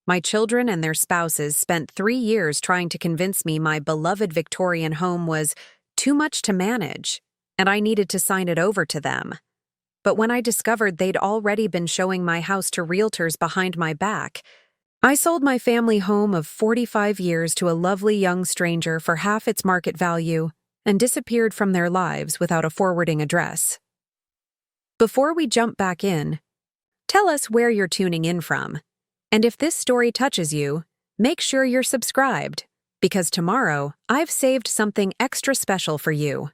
My children and their spouses spent 3 years trying to convince me my beloved Victorian home was too much to manage, and I needed to sign it over to them. But when I discovered they'd already been showing my house to realtors behind my back, I sold my family home of 45 years to a lovely young stranger for half its market value and disappeared from their lives without a forwarding address. Before we jump back in, tell us where you're tuning in from. And if this story touches you, make sure you're subscribed, because tomorrow I've saved something extra special for you.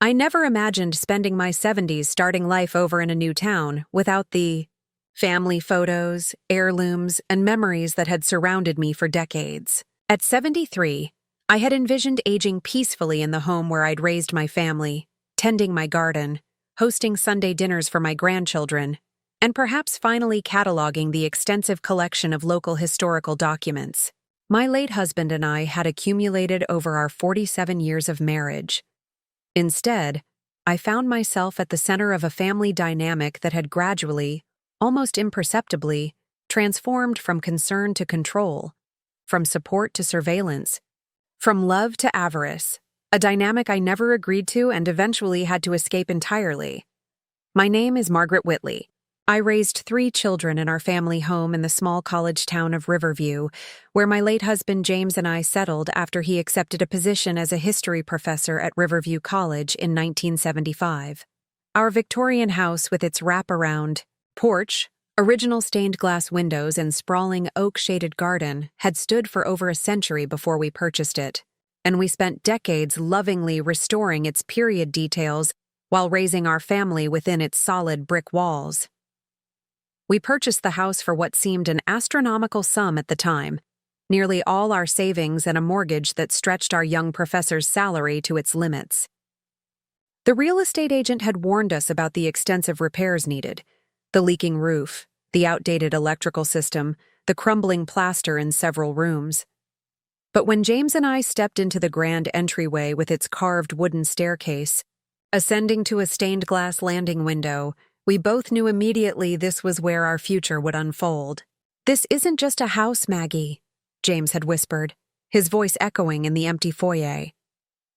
I never imagined spending my 70s starting life over in a new town without the family photos, heirlooms, and memories that had surrounded me for decades. At 73, I had envisioned aging peacefully in the home where I'd raised my family, tending my garden, hosting Sunday dinners for my grandchildren, and perhaps finally cataloging the extensive collection of local historical documents my late husband and I had accumulated over our 47 years of marriage. Instead, I found myself at the center of a family dynamic that had gradually, almost imperceptibly, transformed from concern to control, from support to surveillance, from love to avarice, a dynamic I never agreed to and eventually had to escape entirely. My name is Margaret Whitley. I raised 3 children in our family home in the small college town of Riverview, where my late husband James and I settled after he accepted a position as a history professor at Riverview College in 1975. Our Victorian house with its wraparound porch, original stained glass windows, and sprawling oak-shaded garden had stood for over a century before we purchased it, and we spent decades lovingly restoring its period details while raising our family within its solid brick walls. We purchased the house for what seemed an astronomical sum at the time, nearly all our savings and a mortgage that stretched our young professor's salary to its limits. The real estate agent had warned us about the extensive repairs needed: the leaking roof, the outdated electrical system, the crumbling plaster in several rooms. But when James and I stepped into the grand entryway with its carved wooden staircase, ascending to a stained glass landing window, we both knew immediately this was where our future would unfold. "This isn't just a house, Maggie," James had whispered, his voice echoing in the empty foyer.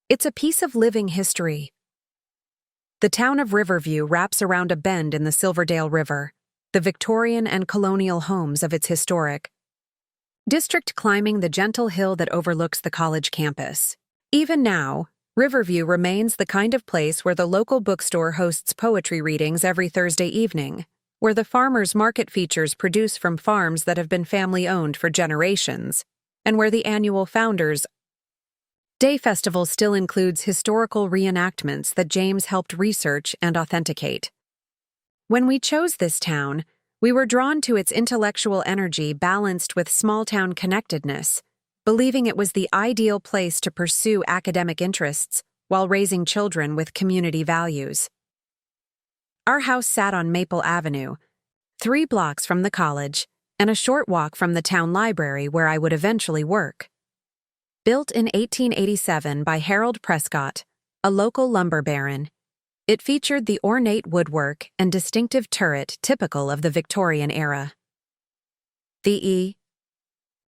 "It's a piece of living history." The town of Riverview wraps around a bend in the Silverdale River, the Victorian and colonial homes of its historic district climbing the gentle hill that overlooks the college campus. Even now, Riverview remains the kind of place where the local bookstore hosts poetry readings every Thursday evening, where the farmers' market features produce from farms that have been family-owned for generations, and where the annual Founders' Day Festival still includes historical reenactments that James helped research and authenticate. When we chose this town, we were drawn to its intellectual energy balanced with small-town connectedness, believing it was the ideal place to pursue academic interests while raising children with community values. Our house sat on Maple Avenue, 3 blocks from the college, and a short walk from the town library where I would eventually work. Built in 1887 by Harold Prescott, a local lumber baron, it featured the ornate woodwork and distinctive turret typical of the Victorian era. The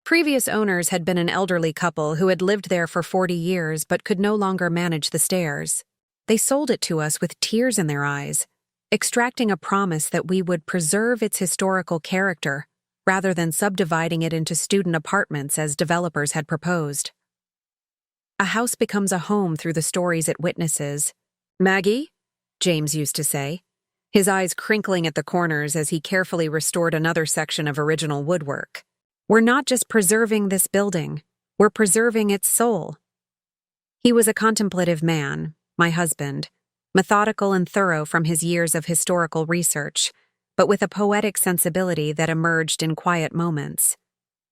previous owners had been an elderly couple who had lived there for 40 years but could no longer manage the stairs. They sold it to us with tears in their eyes, extracting a promise that we would preserve its historical character rather than subdividing it into student apartments as developers had proposed. A house becomes a home through the stories it witnesses. "Maggie?" James used to say, his eyes crinkling at the corners as he carefully restored another section of original woodwork. "We're not just preserving this building, we're preserving its soul." He was a contemplative man, my husband, methodical and thorough from his years of historical research, but with a poetic sensibility that emerged in quiet moments.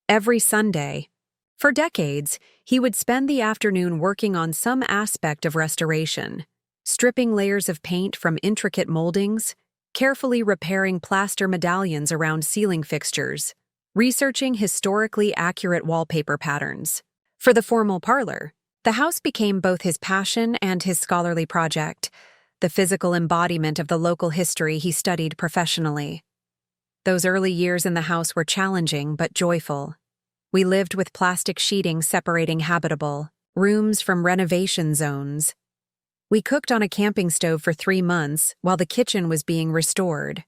Every Sunday, for decades, he would spend the afternoon working on some aspect of restoration, stripping layers of paint from intricate moldings, carefully repairing plaster medallions around ceiling fixtures, researching historically accurate wallpaper patterns. For the formal parlor, the house became both his passion and his scholarly project, the physical embodiment of the local history he studied professionally. Those early years in the house were challenging but joyful. We lived with plastic sheeting separating habitable rooms from renovation zones. We cooked on a camping stove for 3 months while the kitchen was being restored.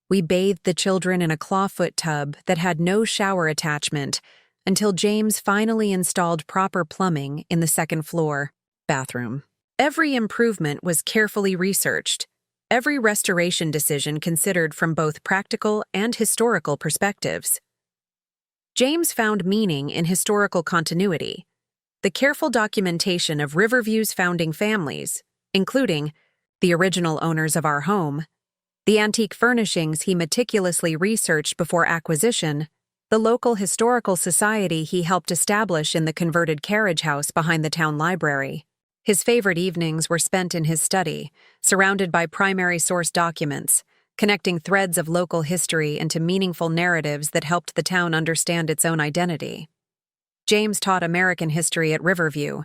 We bathed the children in a clawfoot tub that had no shower attachment until James finally installed proper plumbing in the second floor bathroom. Every improvement was carefully researched, every restoration decision considered from both practical and historical perspectives. James found meaning in historical continuity, the careful documentation of Riverview's founding families, including the original owners of our home, the antique furnishings he meticulously researched before acquisition, the local historical society he helped establish in the converted carriage house behind the town library. His favorite evenings were spent in his study, surrounded by primary source documents, connecting threads of local history into meaningful narratives that helped the town understand its own identity. James taught American history at Riverview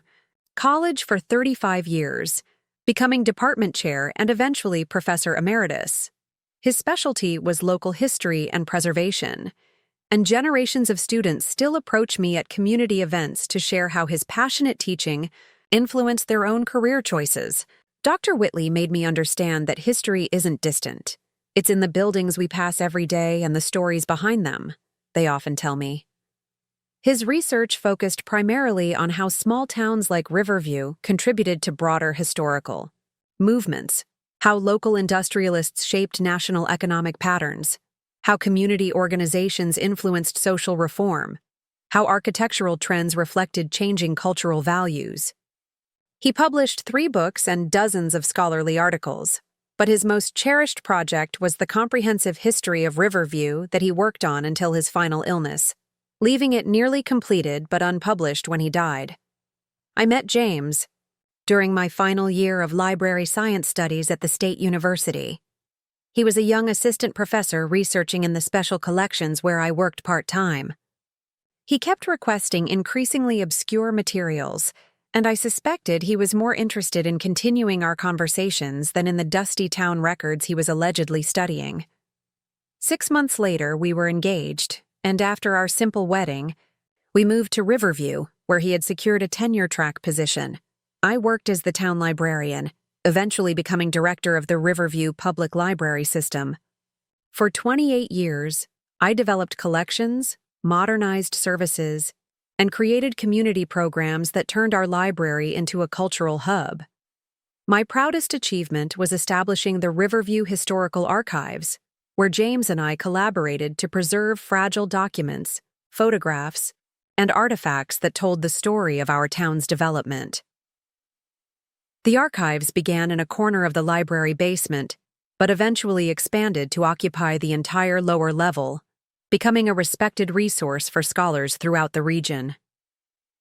College for 35 years, becoming department chair and eventually professor emeritus. His specialty was local history and preservation, and generations of students still approach me at community events to share how his passionate teaching influenced their own career choices. Dr. Whitley made me understand that history isn't distant. It's in the buildings we pass every day and the stories behind them, they often tell me. His research focused primarily on how small towns like Riverview contributed to broader historical movements, how local industrialists shaped national economic patterns, how community organizations influenced social reform, how architectural trends reflected changing cultural values. He published 3 books and dozens of scholarly articles, but his most cherished project was the comprehensive history of Riverview that he worked on until his final illness, leaving it nearly completed but unpublished when he died. I met James during my final year of library science studies at the State University. He was a young assistant professor researching in the special collections where I worked part-time. He kept requesting increasingly obscure materials, and I suspected he was more interested in continuing our conversations than in the dusty town records he was allegedly studying. 6 months later, we were engaged, and after our simple wedding, we moved to Riverview, where he had secured a tenure-track position. I worked as the town librarian, eventually becoming director of the Riverview Public Library System. For 28 years, I developed collections, modernized services, and created community programs that turned our library into a cultural hub. My proudest achievement was establishing the Riverview Historical Archives, where James and I collaborated to preserve fragile documents, photographs, and artifacts that told the story of our town's development. The archives began in a corner of the library basement, but eventually expanded to occupy the entire lower level, becoming a respected resource for scholars throughout the region.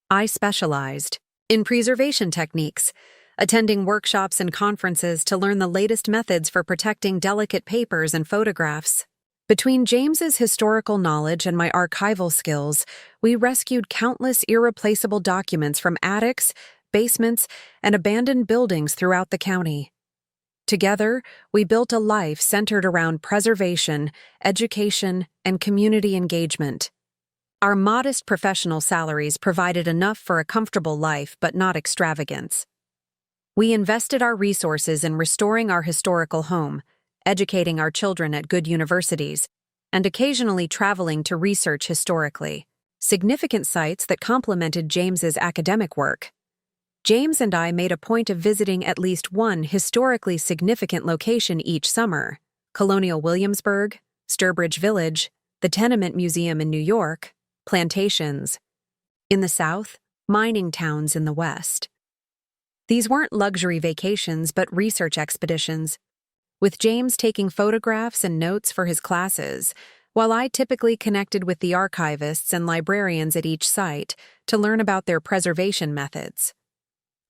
I specialized in preservation techniques, attending workshops and conferences to learn the latest methods for protecting delicate papers and photographs. Between James's historical knowledge and my archival skills, we rescued countless irreplaceable documents from attics, basements, and abandoned buildings throughout the county. Together, we built a life centered around preservation, education, and community engagement. Our modest professional salaries provided enough for a comfortable life, but not extravagance. We invested our resources in restoring our historical home, educating our children at good universities, and occasionally traveling to research historically significant sites that complemented James's academic work. James and I made a point of visiting at least one historically significant location each summer: Colonial Williamsburg, Sturbridge Village, the Tenement Museum in New York, plantations in the South, mining towns in the West. These weren't luxury vacations but research expeditions, with James taking photographs and notes for his classes, while I typically connected with the archivists and librarians at each site to learn about their preservation methods.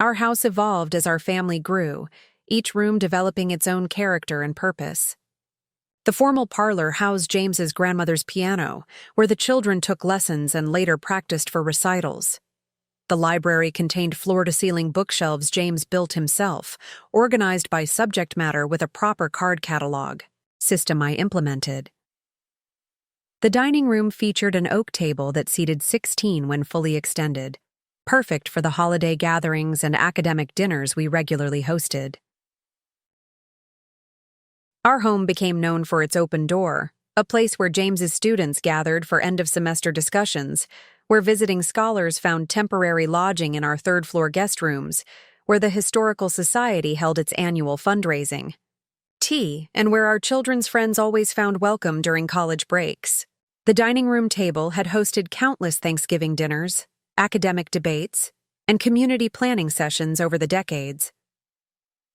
Our house evolved as our family grew, each room developing its own character and purpose. The formal parlor housed James's grandmother's piano, where the children took lessons and later practiced for recitals. The library contained floor-to-ceiling bookshelves James built himself, organized by subject matter with a proper card catalog system I implemented. The dining room featured an oak table that seated 16 when fully extended, perfect for the holiday gatherings and academic dinners we regularly hosted. Our home became known for its open door, a place where James's students gathered for end-of-semester discussions, where visiting scholars found temporary lodging in our third-floor guest rooms, where the Historical Society held its annual fundraising, and where our children's friends always found welcome during college breaks. The dining room table had hosted countless Thanksgiving dinners, academic debates, and community planning sessions over the decades.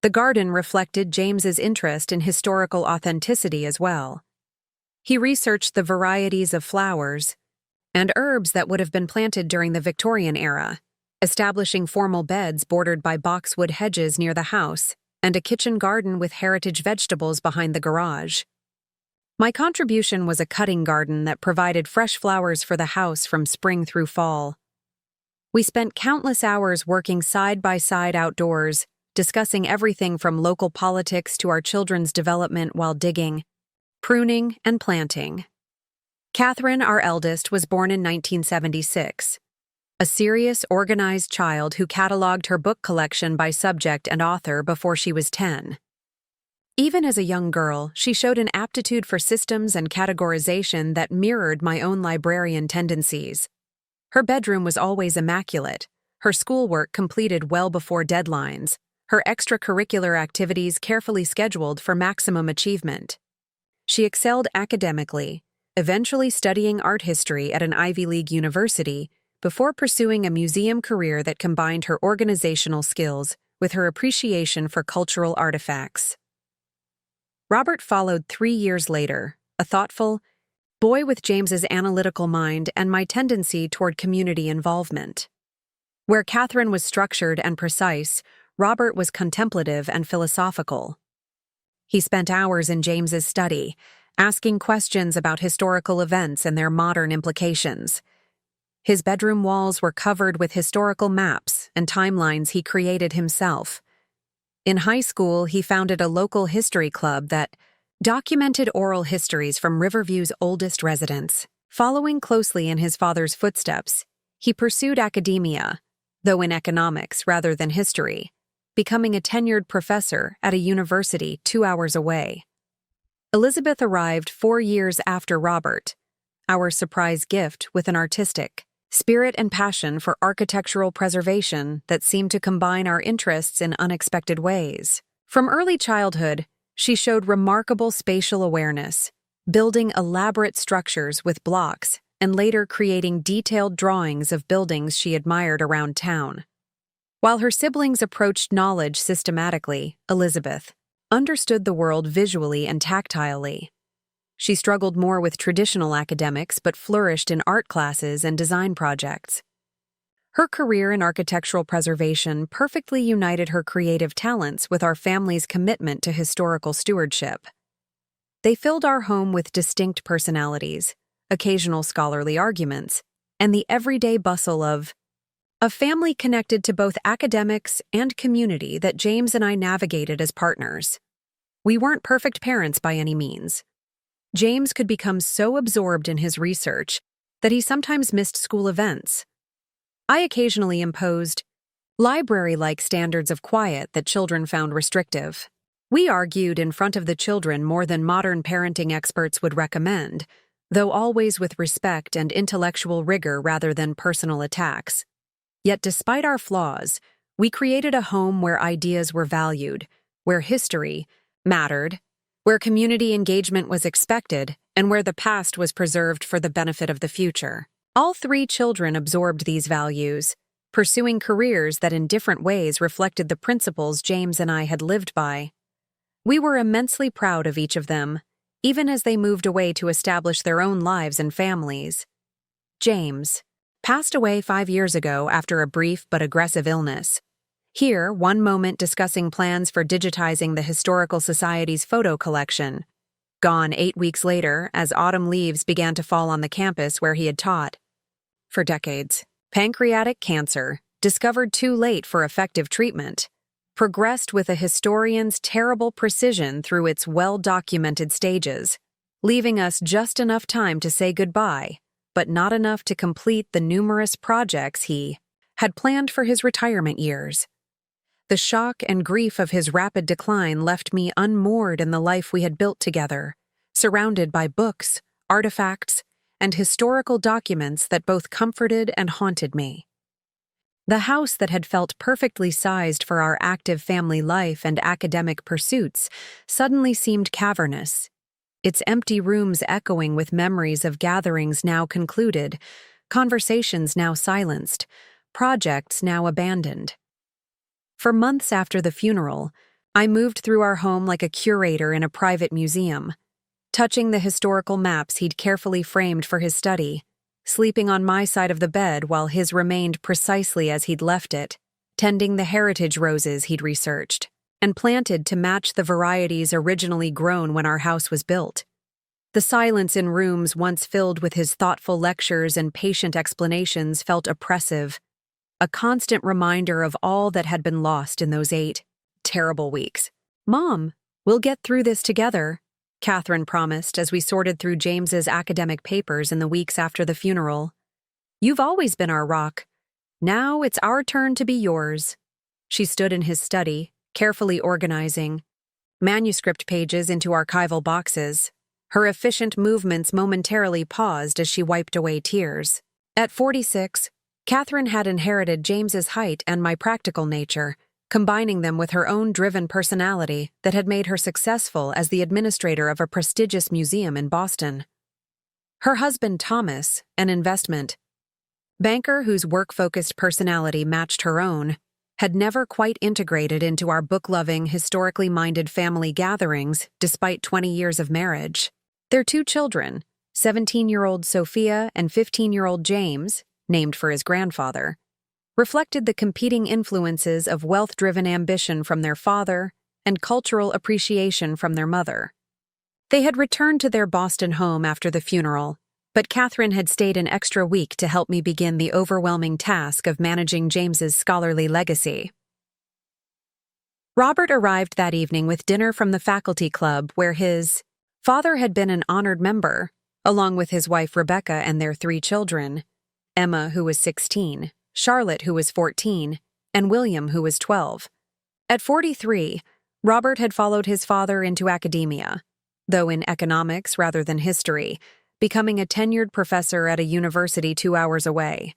The garden reflected James's interest in historical authenticity as well. He researched the varieties of flowers and herbs that would have been planted during the Victorian era, establishing formal beds bordered by boxwood hedges near the house and a kitchen garden with heritage vegetables behind the garage. My contribution was a cutting garden that provided fresh flowers for the house from spring through fall. We spent countless hours working side by side outdoors, discussing everything from local politics to our children's development while digging, pruning, and planting. Catherine, our eldest, was born in 1976. A serious, organized child who cataloged her book collection by subject and author before she was 10. Even as a young girl, she showed an aptitude for systems and categorization that mirrored my own librarian tendencies. Her bedroom was always immaculate, her schoolwork completed well before deadlines, her extracurricular activities carefully scheduled for maximum achievement. She excelled academically, eventually studying art history at an Ivy League university before pursuing a museum career that combined her organizational skills with her appreciation for cultural artifacts. Robert followed 3 years later, a thoughtful boy with James's analytical mind and my tendency toward community involvement. Where Catherine was structured and precise, Robert was contemplative and philosophical. He spent hours in James's study, asking questions about historical events and their modern implications. His bedroom walls were covered with historical maps and timelines he created himself. In high school, he founded a local history club that documented oral histories from Riverview's oldest residents. Following closely in his father's footsteps, he pursued academia, though in economics rather than history, becoming a tenured professor at a university 2 hours away. Elizabeth arrived 4 years after Robert, our surprise gift with an artistic spirit and passion for architectural preservation that seemed to combine our interests in unexpected ways. From early childhood, she showed remarkable spatial awareness, building elaborate structures with blocks and later creating detailed drawings of buildings she admired around town. While her siblings approached knowledge systematically, Elizabeth understood the world visually and tactilely. She struggled more with traditional academics but flourished in art classes and design projects. Her career in architectural preservation perfectly united her creative talents with our family's commitment to historical stewardship. They filled our home with distinct personalities, occasional scholarly arguments, and the everyday bustle of a family connected to both academics and community that James and I navigated as partners. We weren't perfect parents by any means. James could become so absorbed in his research that he sometimes missed school events. I occasionally imposed library-like standards of quiet that children found restrictive. We argued in front of the children more than modern parenting experts would recommend, though always with respect and intellectual rigor rather than personal attacks. Yet despite our flaws, we created a home where ideas were valued, where history mattered, where community engagement was expected, and where the past was preserved for the benefit of the future. All 3 children absorbed these values, pursuing careers that in different ways reflected the principles James and I had lived by. We were immensely proud of each of them, even as they moved away to establish their own lives and families. James passed away 5 years ago after a brief but aggressive illness. Here, one moment discussing plans for digitizing the Historical Society's photo collection. Gone 8 weeks later as autumn leaves began to fall on the campus where he had taught. For decades, pancreatic cancer, discovered too late for effective treatment, progressed with a historian's terrible precision through its well-documented stages, leaving us just enough time to say goodbye, but not enough to complete the numerous projects he had planned for his retirement years. The shock and grief of his rapid decline left me unmoored in the life we had built together, surrounded by books, artifacts, and historical documents that both comforted and haunted me. The house that had felt perfectly sized for our active family life and academic pursuits suddenly seemed cavernous, its empty rooms echoing with memories of gatherings now concluded, conversations now silenced, projects now abandoned. For months after the funeral, I moved through our home like a curator in a private museum, touching the historical maps he'd carefully framed for his study, sleeping on my side of the bed while his remained precisely as he'd left it, tending the heritage roses he'd researched and planted to match the varieties originally grown when our house was built. The silence in rooms once filled with his thoughtful lectures and patient explanations felt oppressive, a constant reminder of all that had been lost in those 8 terrible weeks. "Mom, we'll get through this together," Catherine promised as we sorted through James's academic papers in the weeks after the funeral. "You've always been our rock. Now it's our turn to be yours." She stood in his study, carefully organizing manuscript pages into archival boxes. Her efficient movements momentarily paused as she wiped away tears. At 46, Catherine had inherited James's height and my practical nature, combining them with her own driven personality that had made her successful as the administrator of a prestigious museum in Boston. Her husband Thomas, an investment banker whose work-focused personality matched her own, had never quite integrated into our book-loving, historically minded family gatherings despite 20 years of marriage. Their 2 children, 17-year-old Sophia and 15-year-old James, named for his grandfather, reflected the competing influences of wealth-driven ambition from their father and cultural appreciation from their mother. They had returned to their Boston home after the funeral, but Catherine had stayed an extra week to help me begin the overwhelming task of managing James's scholarly legacy. Robert arrived that evening with dinner from the faculty club where his father had been an honored member, along with his wife Rebecca and their 3 children, Emma, who was 16, Charlotte, who was 14, and William, who was 12. At 43, Robert had followed his father into academia, though in economics rather than history, becoming a tenured professor at a university 2 hours away.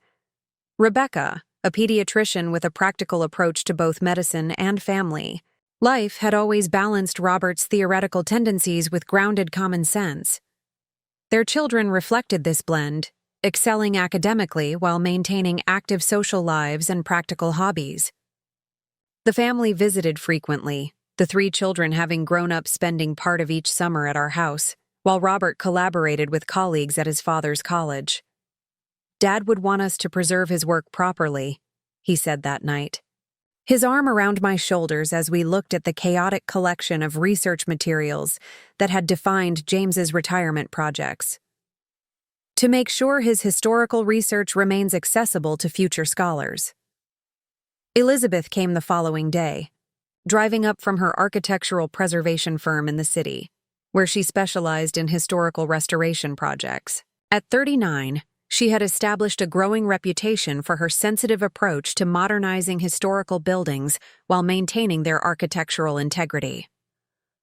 Rebecca, a pediatrician with a practical approach to both medicine and family, life had always balanced Robert's theoretical tendencies with grounded common sense. Their children reflected this blend, excelling academically while maintaining active social lives and practical hobbies. The family visited frequently, the 3 children having grown up spending part of each summer at our house, while Robert collaborated with colleagues at his father's college. "Dad would want us to preserve his work properly," he said that night, his arm around my shoulders as we looked at the chaotic collection of research materials that had defined James's retirement projects. "To make sure his historical research remains accessible to future scholars." Elizabeth came the following day, driving up from her architectural preservation firm in the city, where she specialized in historical restoration projects. At 39, she had established a growing reputation for her sensitive approach to modernizing historical buildings while maintaining their architectural integrity.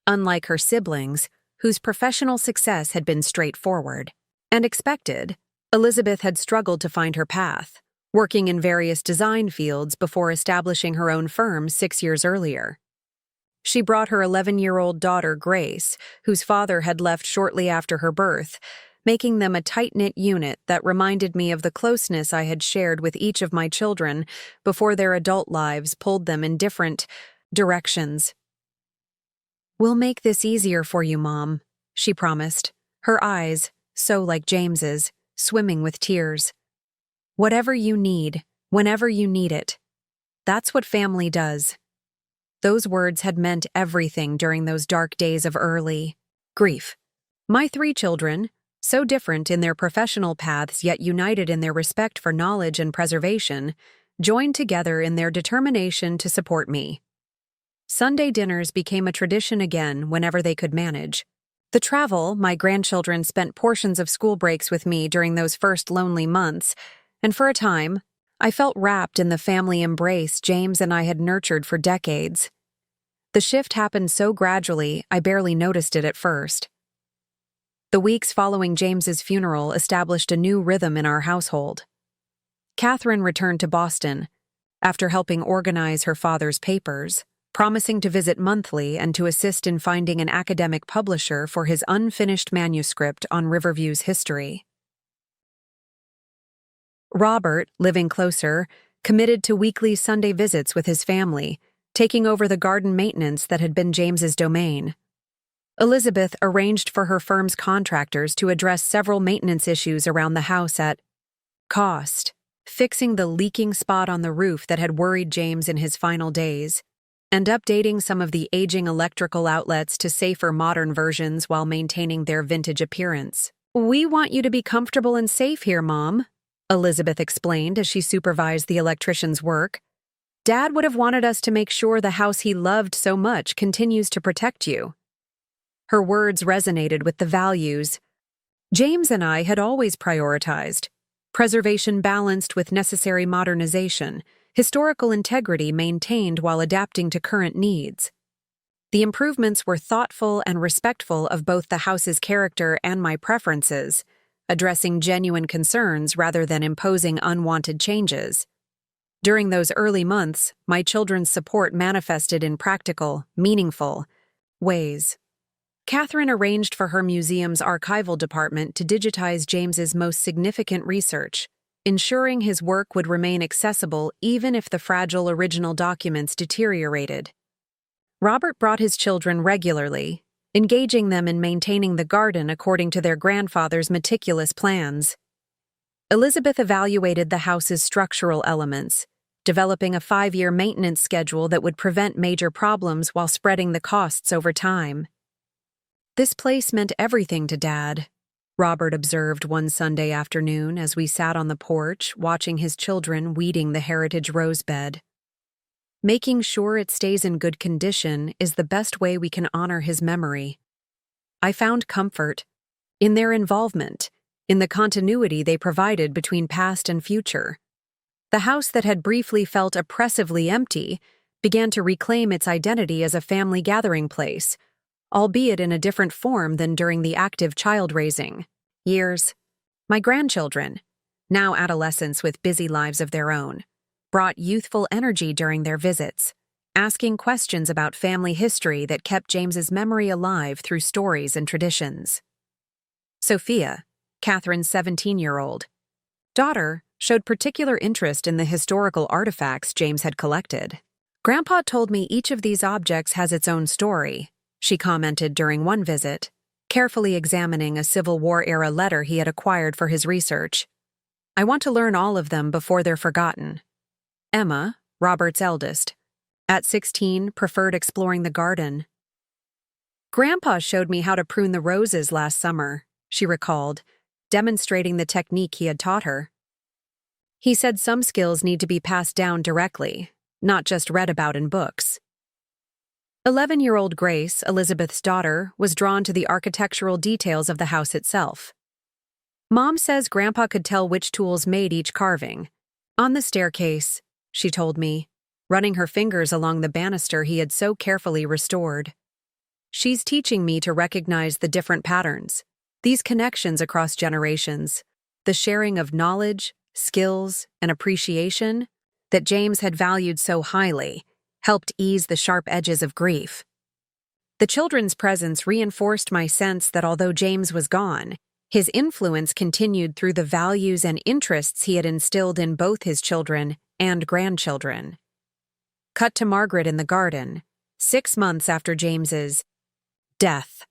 Unlike her siblings, whose professional success had been straightforward and expected, Elizabeth had struggled to find her path, working in various design fields before establishing her own firm 6 years earlier. She brought her 11-year-old daughter, Grace, whose father had left shortly after her birth, making them a tight-knit unit that reminded me of the closeness I had shared with each of my children before their adult lives pulled them in different directions. "We'll make this easier for you, Mom," she promised, her eyes, so like James's, swimming with tears. "Whatever you need, whenever you need it. That's what family does." Those words had meant everything during those dark days of early grief. My 3 children, so different in their professional paths yet united in their respect for knowledge and preservation, joined together in their determination to support me. Sunday dinners became a tradition again whenever they could manage, The travel, my grandchildren spent portions of school breaks with me during those first lonely months, and for a time, I felt wrapped in the family embrace James and I had nurtured for decades. The shift happened so gradually, I barely noticed it at first. The weeks following James's funeral established a new rhythm in our household. Catherine returned to Boston after helping organize her father's papers, promising to visit monthly and to assist in finding an academic publisher for his unfinished manuscript on Riverview's history. Robert, living closer, committed to weekly Sunday visits with his family, taking over the garden maintenance that had been James's domain. Elizabeth arranged for her firm's contractors to address several maintenance issues around the house at cost, fixing the leaking spot on the roof that had worried James in his final days, and updating some of the aging electrical outlets to safer modern versions while maintaining their vintage appearance. "We want you to be comfortable and safe here, Mom," Elizabeth explained as she supervised the electrician's work. "Dad would have wanted us to make sure the house he loved so much continues to protect you." Her words resonated with the values James and I had always prioritized: preservation balanced with necessary modernization, historical integrity maintained while adapting to current needs. The improvements were thoughtful and respectful of both the house's character and my preferences, addressing genuine concerns rather than imposing unwanted changes. During those early months, my children's support manifested in practical, meaningful ways. Catherine arranged for her museum's archival department to digitize James's most significant research, ensuring his work would remain accessible even if the fragile original documents deteriorated. Robert brought his children regularly, engaging them in maintaining the garden according to their grandfather's meticulous plans. Elizabeth evaluated the house's structural elements, developing a 5-year maintenance schedule that would prevent major problems while spreading the costs over time. "This place meant everything to Dad," Robert observed one Sunday afternoon as we sat on the porch watching his children weeding the heritage rosebed. "Making sure it stays in good condition is the best way we can honor his memory." I found comfort in their involvement, in the continuity they provided between past and future. The house that had briefly felt oppressively empty began to reclaim its identity as a family gathering place, albeit in a different form than during the active child-raising years. My grandchildren, now adolescents with busy lives of their own, brought youthful energy during their visits, asking questions about family history that kept James's memory alive through stories and traditions. Sophia, Catherine's 17-year-old daughter, showed particular interest in the historical artifacts James had collected. "Grandpa told me each of these objects has its own story," she commented during one visit, carefully examining a Civil War-era letter he had acquired for his research. "I want to learn all of them before they're forgotten." Emma, Robert's eldest, at 16, preferred exploring the garden. "Grandpa showed me how to prune the roses last summer," she recalled, demonstrating the technique he had taught her. "He said some skills need to be passed down directly, not just read about in books." 11-year-old Grace, Elizabeth's daughter, was drawn to the architectural details of the house itself. "Mom says Grandpa could tell which tools made each carving. On the staircase," she told me, running her fingers along the banister he had so carefully restored. "She's teaching me to recognize the different patterns, these connections across generations, the sharing of knowledge, skills, and appreciation that James had valued so highly, helped ease the sharp edges of grief." The children's presence reinforced my sense that although James was gone, his influence continued through the values and interests he had instilled in both his children and grandchildren. Cut to Margaret in the garden, 6 months after James's death.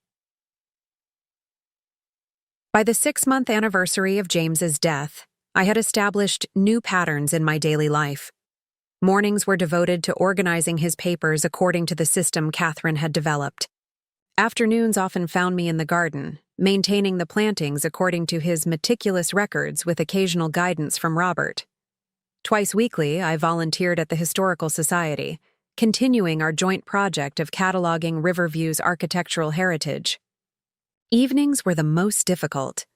By the 6-month anniversary of James's death, I had established new patterns in my daily life. Mornings were devoted to organizing his papers according to the system Catherine had developed. Afternoons often found me in the garden, maintaining the plantings according to his meticulous records with occasional guidance from Robert. Twice weekly, I volunteered at the Historical Society, continuing our joint project of cataloging Riverview's architectural heritage. Evenings were the most difficult,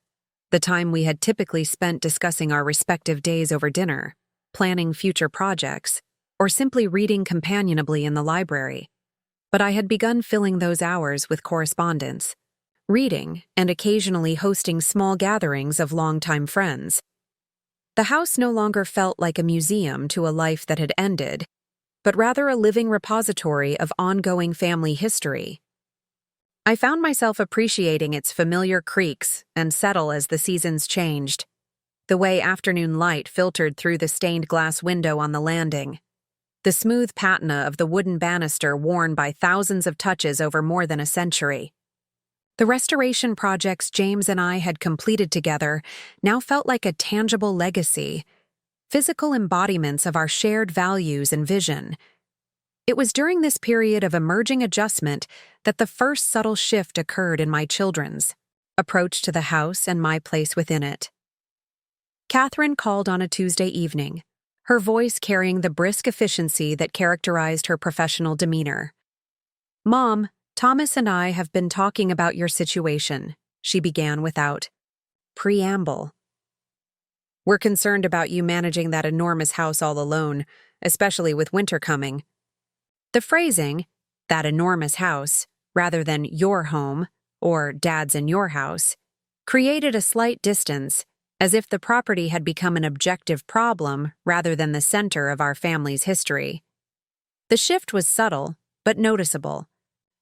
the time we had typically spent discussing our respective days over dinner, planning future projects, or simply reading companionably in the library. But I had begun filling those hours with correspondence, reading, and occasionally hosting small gatherings of longtime friends. The house no longer felt like a museum to a life that had ended, but rather a living repository of ongoing family history. I found myself appreciating its familiar creaks and settle as the seasons changed, the way afternoon light filtered through the stained glass window on the landing, the smooth patina of the wooden banister worn by thousands of touches over more than a century. The restoration projects James and I had completed together now felt like a tangible legacy, physical embodiments of our shared values and vision. It was during this period of emerging adjustment that the first subtle shift occurred in my children's approach to the house and my place within it. Catherine called on a Tuesday evening, her voice carrying the brisk efficiency that characterized her professional demeanor. "Mom, Thomas and I have been talking about your situation," she began without preamble. "We're concerned about you managing that enormous house all alone, especially with winter coming." The phrasing, "that enormous house," rather than "your home" or "dad's in your house," created a slight distance, as if the property had become an objective problem rather than the center of our family's history. The shift was subtle, but noticeable.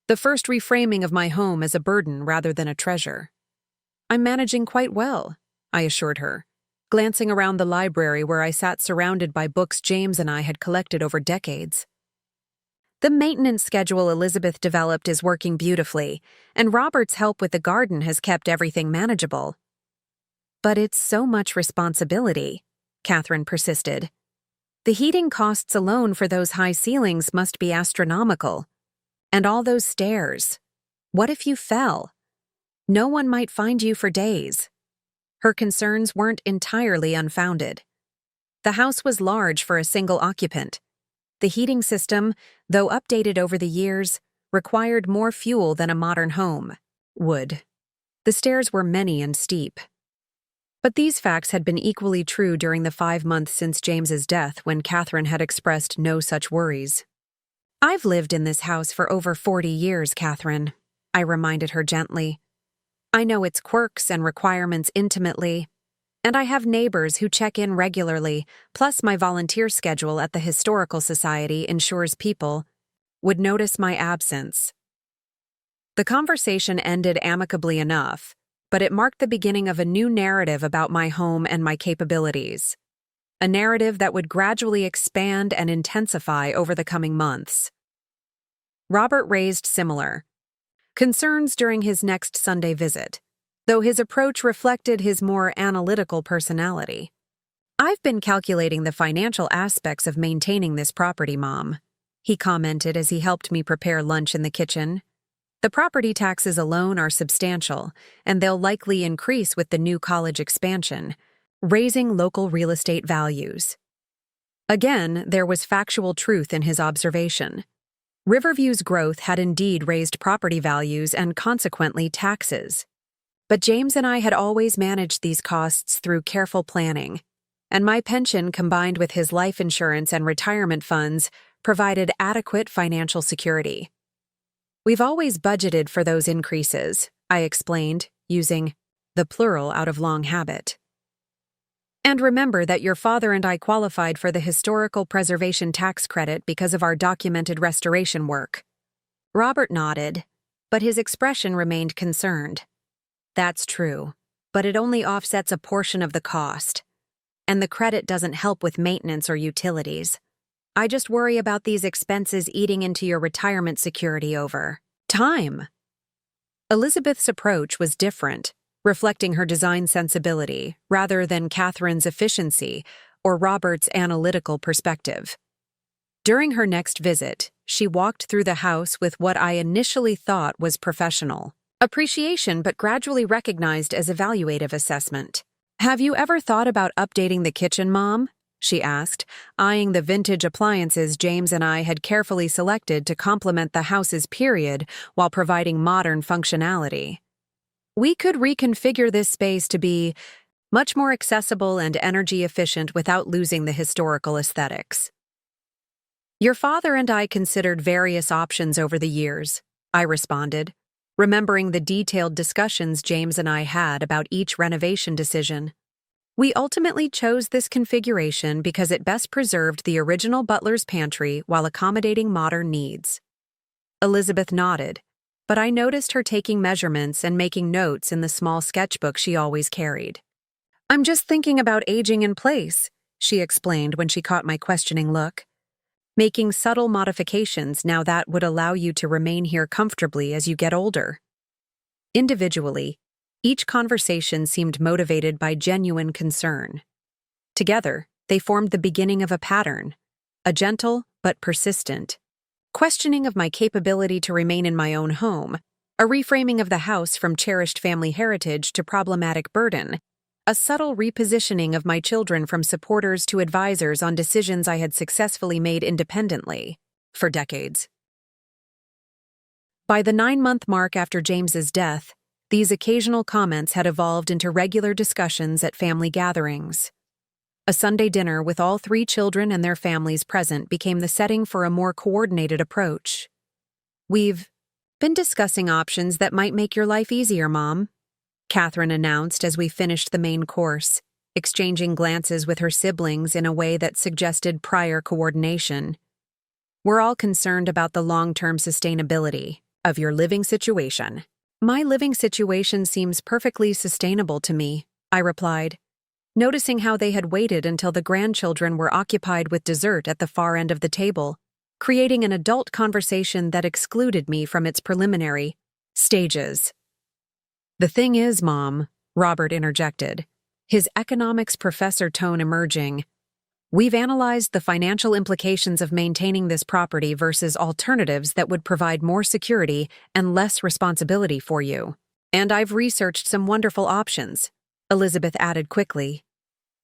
The first reframing of my home as a burden rather than a treasure. "I'm managing quite well," I assured her, glancing around the library where I sat surrounded by books James and I had collected over decades. "The maintenance schedule Elizabeth developed is working beautifully, and Robert's help with the garden has kept everything manageable." "But it's so much responsibility," Catherine persisted. "The heating costs alone for those high ceilings must be astronomical. And all those stairs. What if you fell? No one might find you for days." Her concerns weren't entirely unfounded. The house was large for a single occupant. The heating system, though updated over the years, required more fuel than a modern home would. The stairs were many and steep. But these facts had been equally true during the 5 months since James's death, when Catherine had expressed no such worries. "I've lived in this house for over 40 years, Catherine," I reminded her gently. "I know its quirks and requirements intimately, and I have neighbors who check in regularly, plus my volunteer schedule at the Historical Society ensures people would notice my absence." The conversation ended amicably enough, but it marked the beginning of a new narrative about my home and my capabilities. A narrative that would gradually expand and intensify over the coming months. Robert raised similar concerns during his next Sunday visit, though his approach reflected his more analytical personality. "I've been calculating the financial aspects of maintaining this property, Mom," he commented as he helped me prepare lunch in the kitchen. "The property taxes alone are substantial, and they'll likely increase with the new college expansion, raising local real estate values." Again, there was factual truth in his observation. Riverview's growth had indeed raised property values and consequently taxes. But James and I had always managed these costs through careful planning, and my pension combined with his life insurance and retirement funds provided adequate financial security. "We've always budgeted for those increases," I explained, using the plural out of long habit. "And remember that your father and I qualified for the Historical Preservation Tax Credit because of our documented restoration work." Robert nodded, but his expression remained concerned. "That's true, but it only offsets a portion of the cost, and the credit doesn't help with maintenance or utilities. I just worry about these expenses eating into your retirement security over time." Elizabeth's approach was different, reflecting her design sensibility rather than Catherine's efficiency or Robert's analytical perspective. During her next visit, she walked through the house with what I initially thought was professional appreciation but gradually recognized as evaluative assessment. "Have you ever thought about updating the kitchen, Mom?" she asked, eyeing the vintage appliances James and I had carefully selected to complement the house's period while providing modern functionality. We could reconfigure this space to be much more accessible and energy efficient without losing the historical aesthetics. Your father and I considered various options over the years, I responded, remembering the detailed discussions James and I had about each renovation decision. We ultimately chose this configuration because it best preserved the original butler's pantry while accommodating modern needs. Elizabeth nodded, but I noticed her taking measurements and making notes in the small sketchbook she always carried. "I'm just thinking about aging in place," she explained when she caught my questioning look. "Making subtle modifications now that would allow you to remain here comfortably as you get older." Individually, each conversation seemed motivated by genuine concern. Together, they formed the beginning of a pattern, a gentle but persistent questioning of my capability to remain in my own home, a reframing of the house from cherished family heritage to problematic burden, a subtle repositioning of my children from supporters to advisors on decisions I had successfully made independently for decades. By the 9-month mark after James's death, these occasional comments had evolved into regular discussions at family gatherings. A Sunday dinner with all 3 children and their families present became the setting for a more coordinated approach. "We've been discussing options that might make your life easier, Mom," Catherine announced as we finished the main course, exchanging glances with her siblings in a way that suggested prior coordination. "We're all concerned about the long-term sustainability of your living situation." "My living situation seems perfectly sustainable to me," I replied, noticing how they had waited until the grandchildren were occupied with dessert at the far end of the table, creating an adult conversation that excluded me from its preliminary stages. "The thing is, Mom," Robert interjected, his economics professor tone emerging, "we've analyzed the financial implications of maintaining this property versus alternatives that would provide more security and less responsibility for you. And I've researched some wonderful options," Elizabeth added quickly.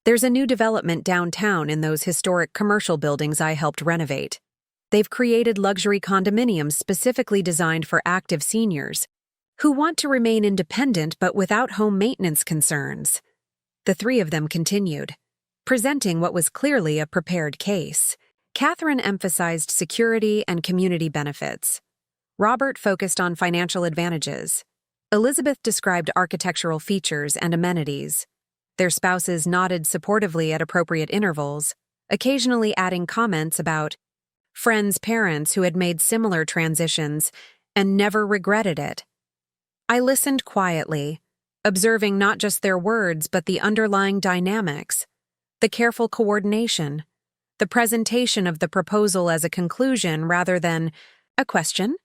"There's a new development downtown in those historic commercial buildings I helped renovate. They've created luxury condominiums specifically designed for active seniors who want to remain independent but without home maintenance concerns." The 3 of them continued, presenting what was clearly a prepared case. Catherine emphasized security and community benefits. Robert focused on financial advantages. Elizabeth described architectural features and amenities. Their spouses nodded supportively at appropriate intervals, occasionally adding comments about friends' parents who had made similar transitions and never regretted it. I listened quietly, observing not just their words but the underlying dynamics, the careful coordination, the presentation of the proposal as a conclusion rather than a question,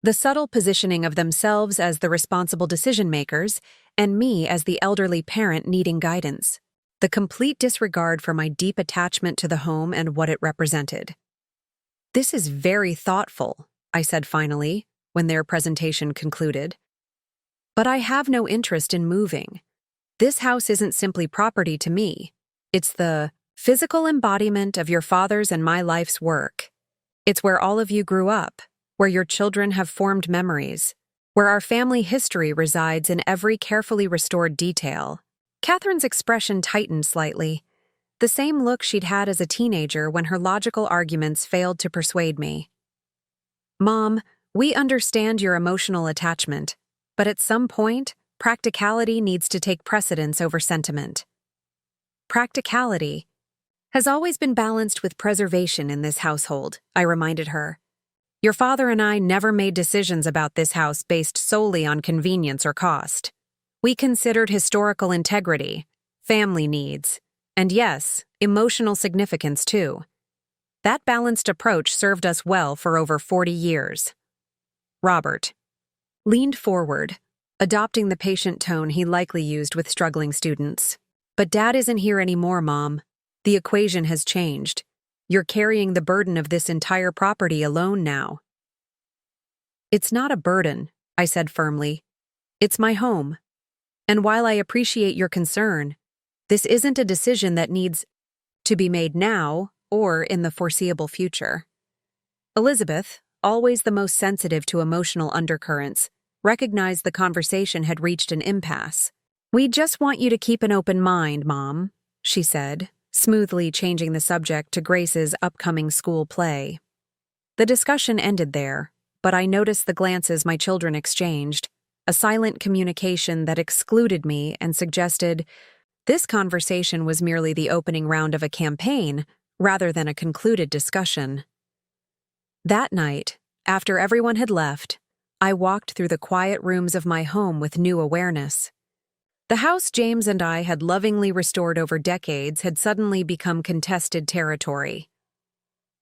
the subtle positioning of themselves as the responsible decision-makers and me as the elderly parent needing guidance, the complete disregard for my deep attachment to the home and what it represented. "This is very thoughtful," I said finally, when their presentation concluded. "But I have no interest in moving. This house isn't simply property to me. It's the physical embodiment of your father's and my life's work. It's where all of you grew up, where your children have formed memories, where our family history resides in every carefully restored detail." Catherine's expression tightened slightly, the same look she'd had as a teenager when her logical arguments failed to persuade me. "Mom, we understand your emotional attachment, but at some point, practicality needs to take precedence over sentiment." "Practicality has always been balanced with preservation in this household," I reminded her. "Your father and I never made decisions about this house based solely on convenience or cost. We considered historical integrity, family needs, and yes, emotional significance too. That balanced approach served us well for over 40 years. Robert leaned forward, adopting the patient tone he likely used with struggling students. "But Dad isn't here anymore, Mom. The equation has changed. You're carrying the burden of this entire property alone now." "It's not a burden," I said firmly. "It's my home. And while I appreciate your concern, this isn't a decision that needs to be made now or in the foreseeable future." Elizabeth, always the most sensitive to emotional undercurrents, recognized the conversation had reached an impasse. "We just want you to keep an open mind, Mom," she said, smoothly changing the subject to Grace's upcoming school play. The discussion ended there, but I noticed the glances my children exchanged, a silent communication that excluded me and suggested this conversation was merely the opening round of a campaign rather than a concluded discussion. That night, after everyone had left, I walked through the quiet rooms of my home with new awareness. The house James and I had lovingly restored over decades had suddenly become contested territory.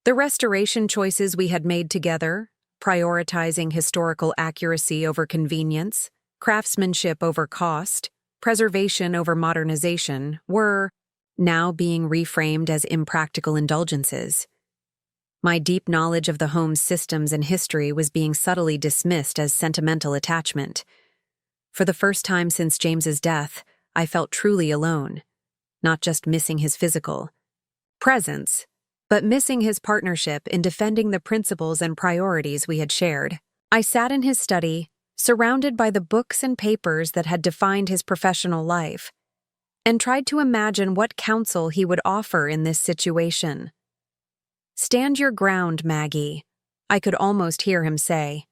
The restoration choices we had made together, prioritizing historical accuracy over convenience, craftsmanship over cost, preservation over modernization, were now being reframed as impractical indulgences. My deep knowledge of the home's systems and history was being subtly dismissed as sentimental attachment. For the first time since James's death, I felt truly alone, not just missing his physical presence, but missing his partnership in defending the principles and priorities we had shared. I sat in his study, surrounded by the books and papers that had defined his professional life, and tried to imagine what counsel he would offer in this situation. "Stand your ground, Maggie," I could almost hear him say.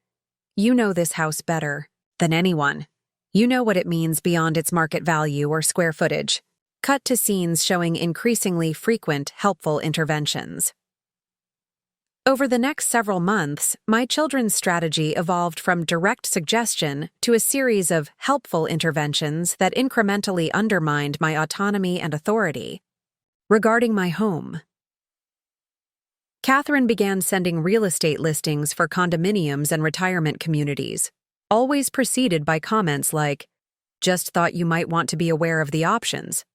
"You know this house better than anyone. You know what it means beyond its market value or square footage." Cut to scenes showing increasingly frequent, helpful interventions. Over the next several months, my children's strategy evolved from direct suggestion to a series of helpful interventions that incrementally undermined my autonomy and authority. Regarding my home, Catherine began sending real estate listings for condominiums and retirement communities, always preceded by comments like, "Just thought you might want to be aware of the options,"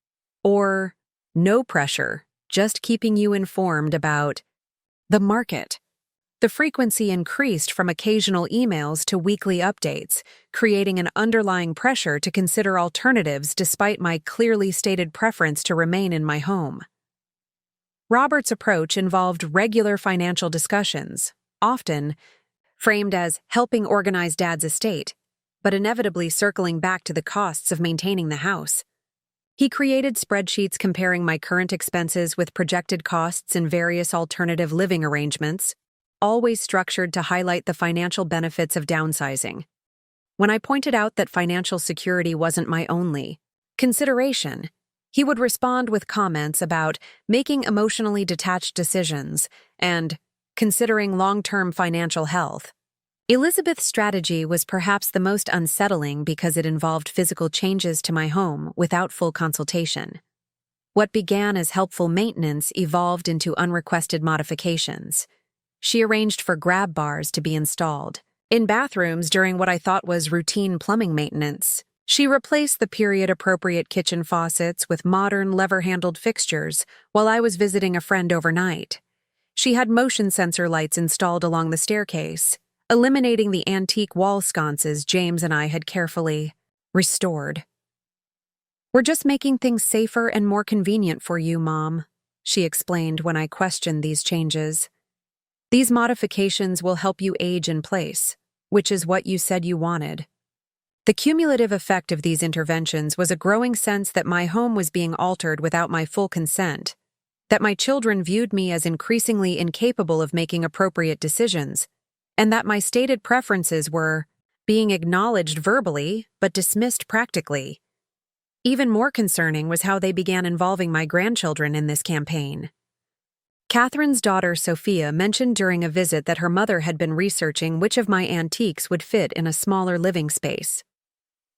or "No pressure, just keeping you informed about the market." The frequency increased from occasional emails to weekly updates, creating an underlying pressure to consider alternatives despite my clearly stated preference to remain in my home. Robert's approach involved regular financial discussions, often framed as helping organize Dad's estate, but inevitably circling back to the costs of maintaining the house. He created spreadsheets comparing my current expenses with projected costs in various alternative living arrangements, always structured to highlight the financial benefits of downsizing. When I pointed out that financial security wasn't my only consideration, he would respond with comments about making emotionally detached decisions and considering long-term financial health. Elizabeth's strategy was perhaps the most unsettling because it involved physical changes to my home without full consultation. What began as helpful maintenance evolved into unrequested modifications. She arranged for grab bars to be installed in bathrooms during what I thought was routine plumbing maintenance. She replaced the period-appropriate kitchen faucets with modern lever-handled fixtures while I was visiting a friend overnight. She had motion sensor lights installed along the staircase, eliminating the antique wall sconces James and I had carefully restored. "We're just making things safer and more convenient for you, Mom," she explained when I questioned these changes. "These modifications will help you age in place, which is what you said you wanted." The cumulative effect of these interventions was a growing sense that my home was being altered without my full consent, that my children viewed me as increasingly incapable of making appropriate decisions, and that my stated preferences were being acknowledged verbally but dismissed practically. Even more concerning was how they began involving my grandchildren in this campaign. Catherine's daughter Sophia mentioned during a visit that her mother had been researching which of my antiques would fit in a smaller living space.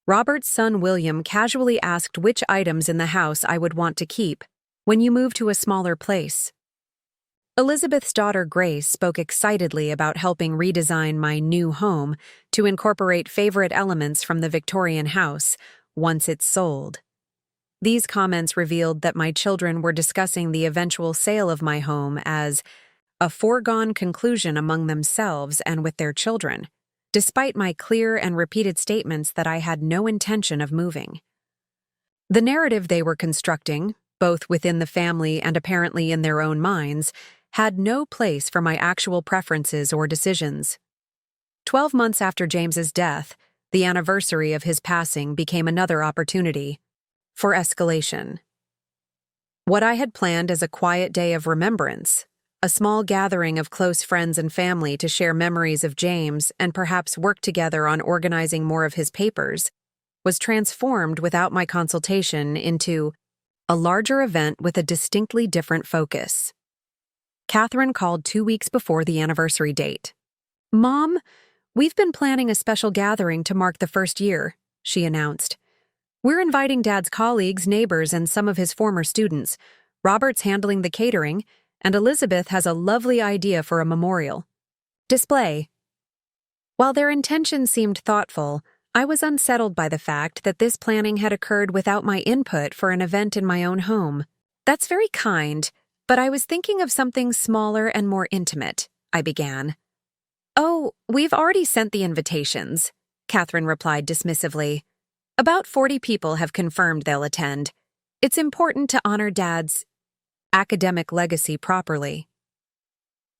Robert's son William casually asked which items in the house I would want to keep when you move to a smaller place. Elizabeth's daughter Grace spoke excitedly about helping redesign my new home to incorporate favorite elements from the Victorian house once it's sold. These comments revealed that my children were discussing the eventual sale of my home as a foregone conclusion among themselves and with their children, despite my clear and repeated statements that I had no intention of moving. The narrative they were constructing, both within the family and apparently in their own minds, had no place for my actual preferences or decisions. 12 months after James's death, The anniversary of his passing became another opportunity for escalation. What I had planned as a quiet day of remembrance, a small gathering of close friends and family to share memories of James and perhaps work together on organizing more of his papers, was transformed without my consultation into a larger event with a distinctly different focus. Catherine called 2 weeks before the anniversary date. "Mom, we've been planning a special gathering to mark the first year," she announced. "We're inviting Dad's colleagues, neighbors, and some of his former students. Robert's handling the catering, and Elizabeth has a lovely idea for a memorial display." While their intentions seemed thoughtful, I was unsettled by the fact that this planning had occurred without my input for an event in my own home. "That's very kind, but I was thinking of something smaller and more intimate," I began. "Oh, we've already sent the invitations," Catherine replied dismissively. "About 40 people have confirmed they'll attend. It's important to honor Dad's academic legacy properly."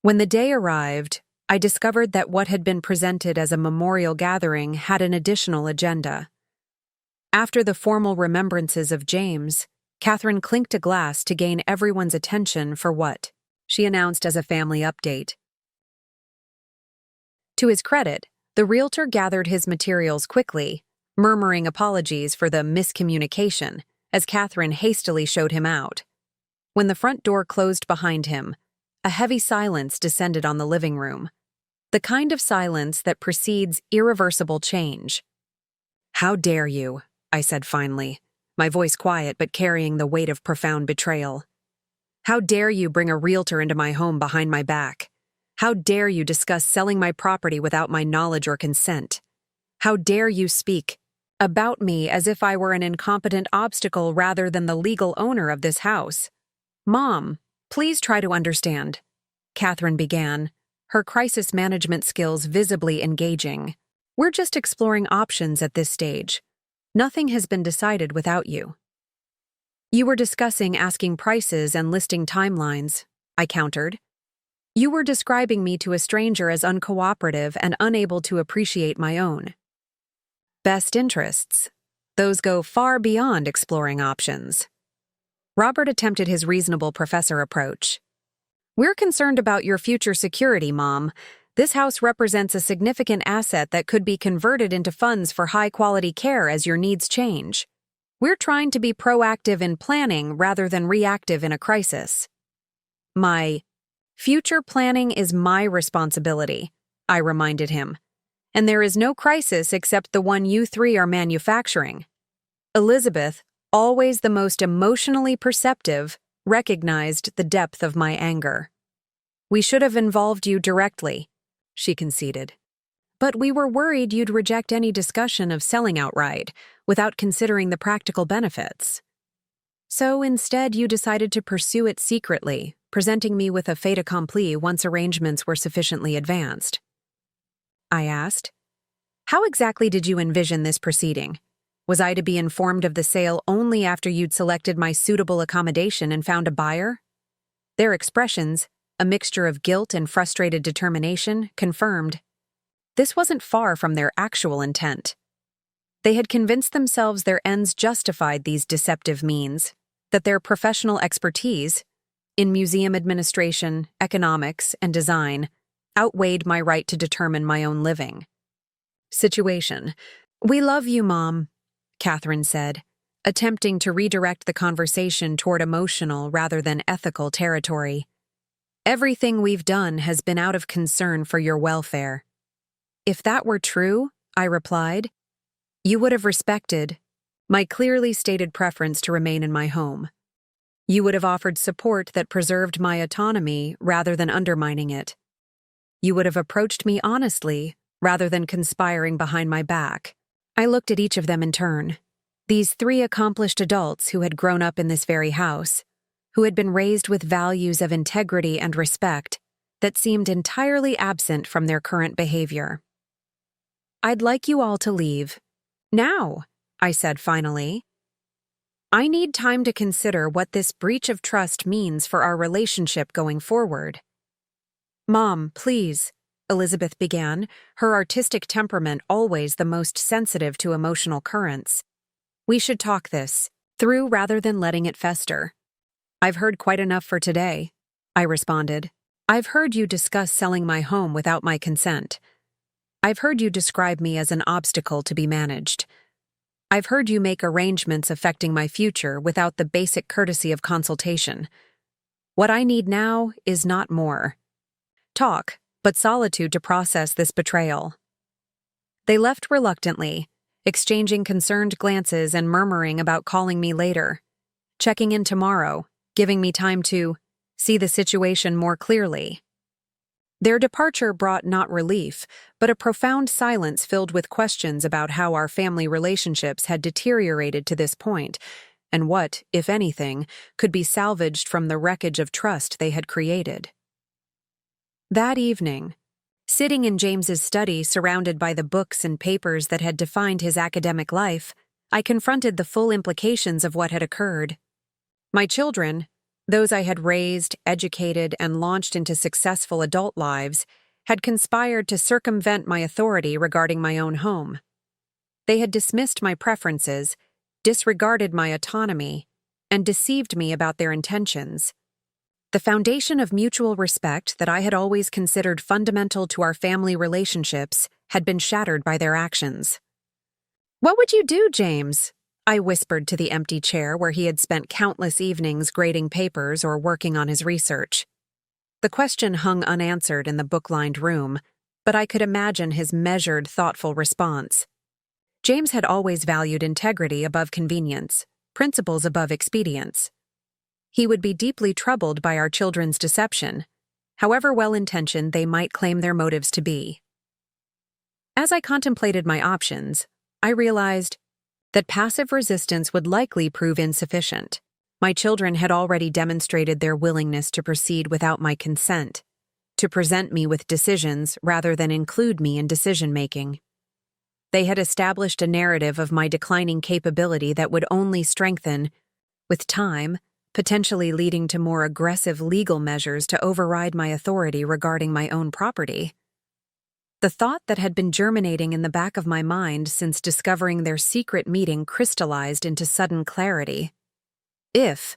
When the day arrived, I discovered that what had been presented as a memorial gathering had an additional agenda. After the formal remembrances of James, Catherine clinked a glass to gain everyone's attention for what she announced as a family update. To his credit, the realtor gathered his materials quickly, murmuring apologies for the miscommunication as Catherine hastily showed him out. When the front door closed behind him, a heavy silence descended on the living room, the kind of silence that precedes irreversible change. "How dare you?" I said finally, my voice quiet but carrying the weight of profound betrayal. "How dare you bring a realtor into my home behind my back? How dare you discuss selling my property without my knowledge or consent? How dare you speak about me as if I were an incompetent obstacle rather than the legal owner of this house?" "Mom, please try to understand," Catherine began, her crisis management skills visibly engaging. "We're just exploring options at this stage. Nothing has been decided without you." "You were discussing asking prices and listing timelines," I countered. "You were describing me to a stranger as uncooperative and unable to appreciate my own best interests. Those go far beyond exploring options." Robert attempted his reasonable professor approach. "We're concerned about your future security, Mom. This house represents a significant asset that could be converted into funds for high-quality care as your needs change. We're trying to be proactive in planning rather than reactive in a crisis." "My future planning is my responsibility," I reminded him. "And there is no crisis except the one you three are manufacturing." Elizabeth, always the most emotionally perceptive, recognized the depth of my anger. "We should have involved you directly," she conceded. "But we were worried you'd reject any discussion of selling outright without considering the practical benefits. So instead you decided to pursue it secretly, presenting me with a fait accompli once arrangements were sufficiently advanced." I asked. "How exactly did you envision this proceeding? Was I to be informed of the sale only after you'd selected my suitable accommodation and found a buyer?" Their expressions, a mixture of guilt and frustrated determination, confirmed this wasn't far from their actual intent. They had convinced themselves their ends justified these deceptive means, that their professional expertise in museum administration, economics, and design outweighed my right to determine my own living situation. "We love you, Mom," Catherine said, attempting to redirect the conversation toward emotional rather than ethical territory. "Everything we've done has been out of concern for your welfare." "If that were true," I replied, "you would have respected my clearly stated preference to remain in my home. You would have offered support that preserved my autonomy rather than undermining it. You would have approached me honestly rather than conspiring behind my back." I looked at each of them in turn. These 3 accomplished adults who had grown up in this very house, who had been raised with values of integrity and respect that seemed entirely absent from their current behavior. "I'd like you all to leave now," I said finally. "I need time to consider what this breach of trust means for our relationship going forward." "Mom, please," Elizabeth began, her artistic temperament always the most sensitive to emotional currents. "We should talk this through rather than letting it fester." "I've heard quite enough for today," I responded. "I've heard you discuss selling my home without my consent. I've heard you describe me as an obstacle to be managed. I've heard you make arrangements affecting my future without the basic courtesy of consultation. What I need now is not more talk, but solitude to process this betrayal." They left reluctantly, exchanging concerned glances and murmuring about calling me later, checking in tomorrow, giving me time to see the situation more clearly. Their departure brought not relief, but a profound silence filled with questions about how our family relationships had deteriorated to this point, and what, if anything, could be salvaged from the wreckage of trust they had created. That evening, sitting in James's study surrounded by the books and papers that had defined his academic life, I confronted the full implications of what had occurred. My children, those I had raised, educated, and launched into successful adult lives, had conspired to circumvent my authority regarding my own home. They had dismissed my preferences, disregarded my autonomy, and deceived me about their intentions. The foundation of mutual respect that I had always considered fundamental to our family relationships had been shattered by their actions. "What would you do, James?" I whispered to the empty chair where he had spent countless evenings grading papers or working on his research. The question hung unanswered in the book-lined room, but I could imagine his measured, thoughtful response. James had always valued integrity above convenience, principles above expedience. He would be deeply troubled by our children's deception, however well-intentioned they might claim their motives to be. As I contemplated my options, I realized that passive resistance would likely prove insufficient. My children had already demonstrated their willingness to proceed without my consent, to present me with decisions rather than include me in decision-making. They had established a narrative of my declining capability that would only strengthen, with time, potentially leading to more aggressive legal measures to override my authority regarding my own property. The thought that had been germinating in the back of my mind since discovering their secret meeting crystallized into sudden clarity. If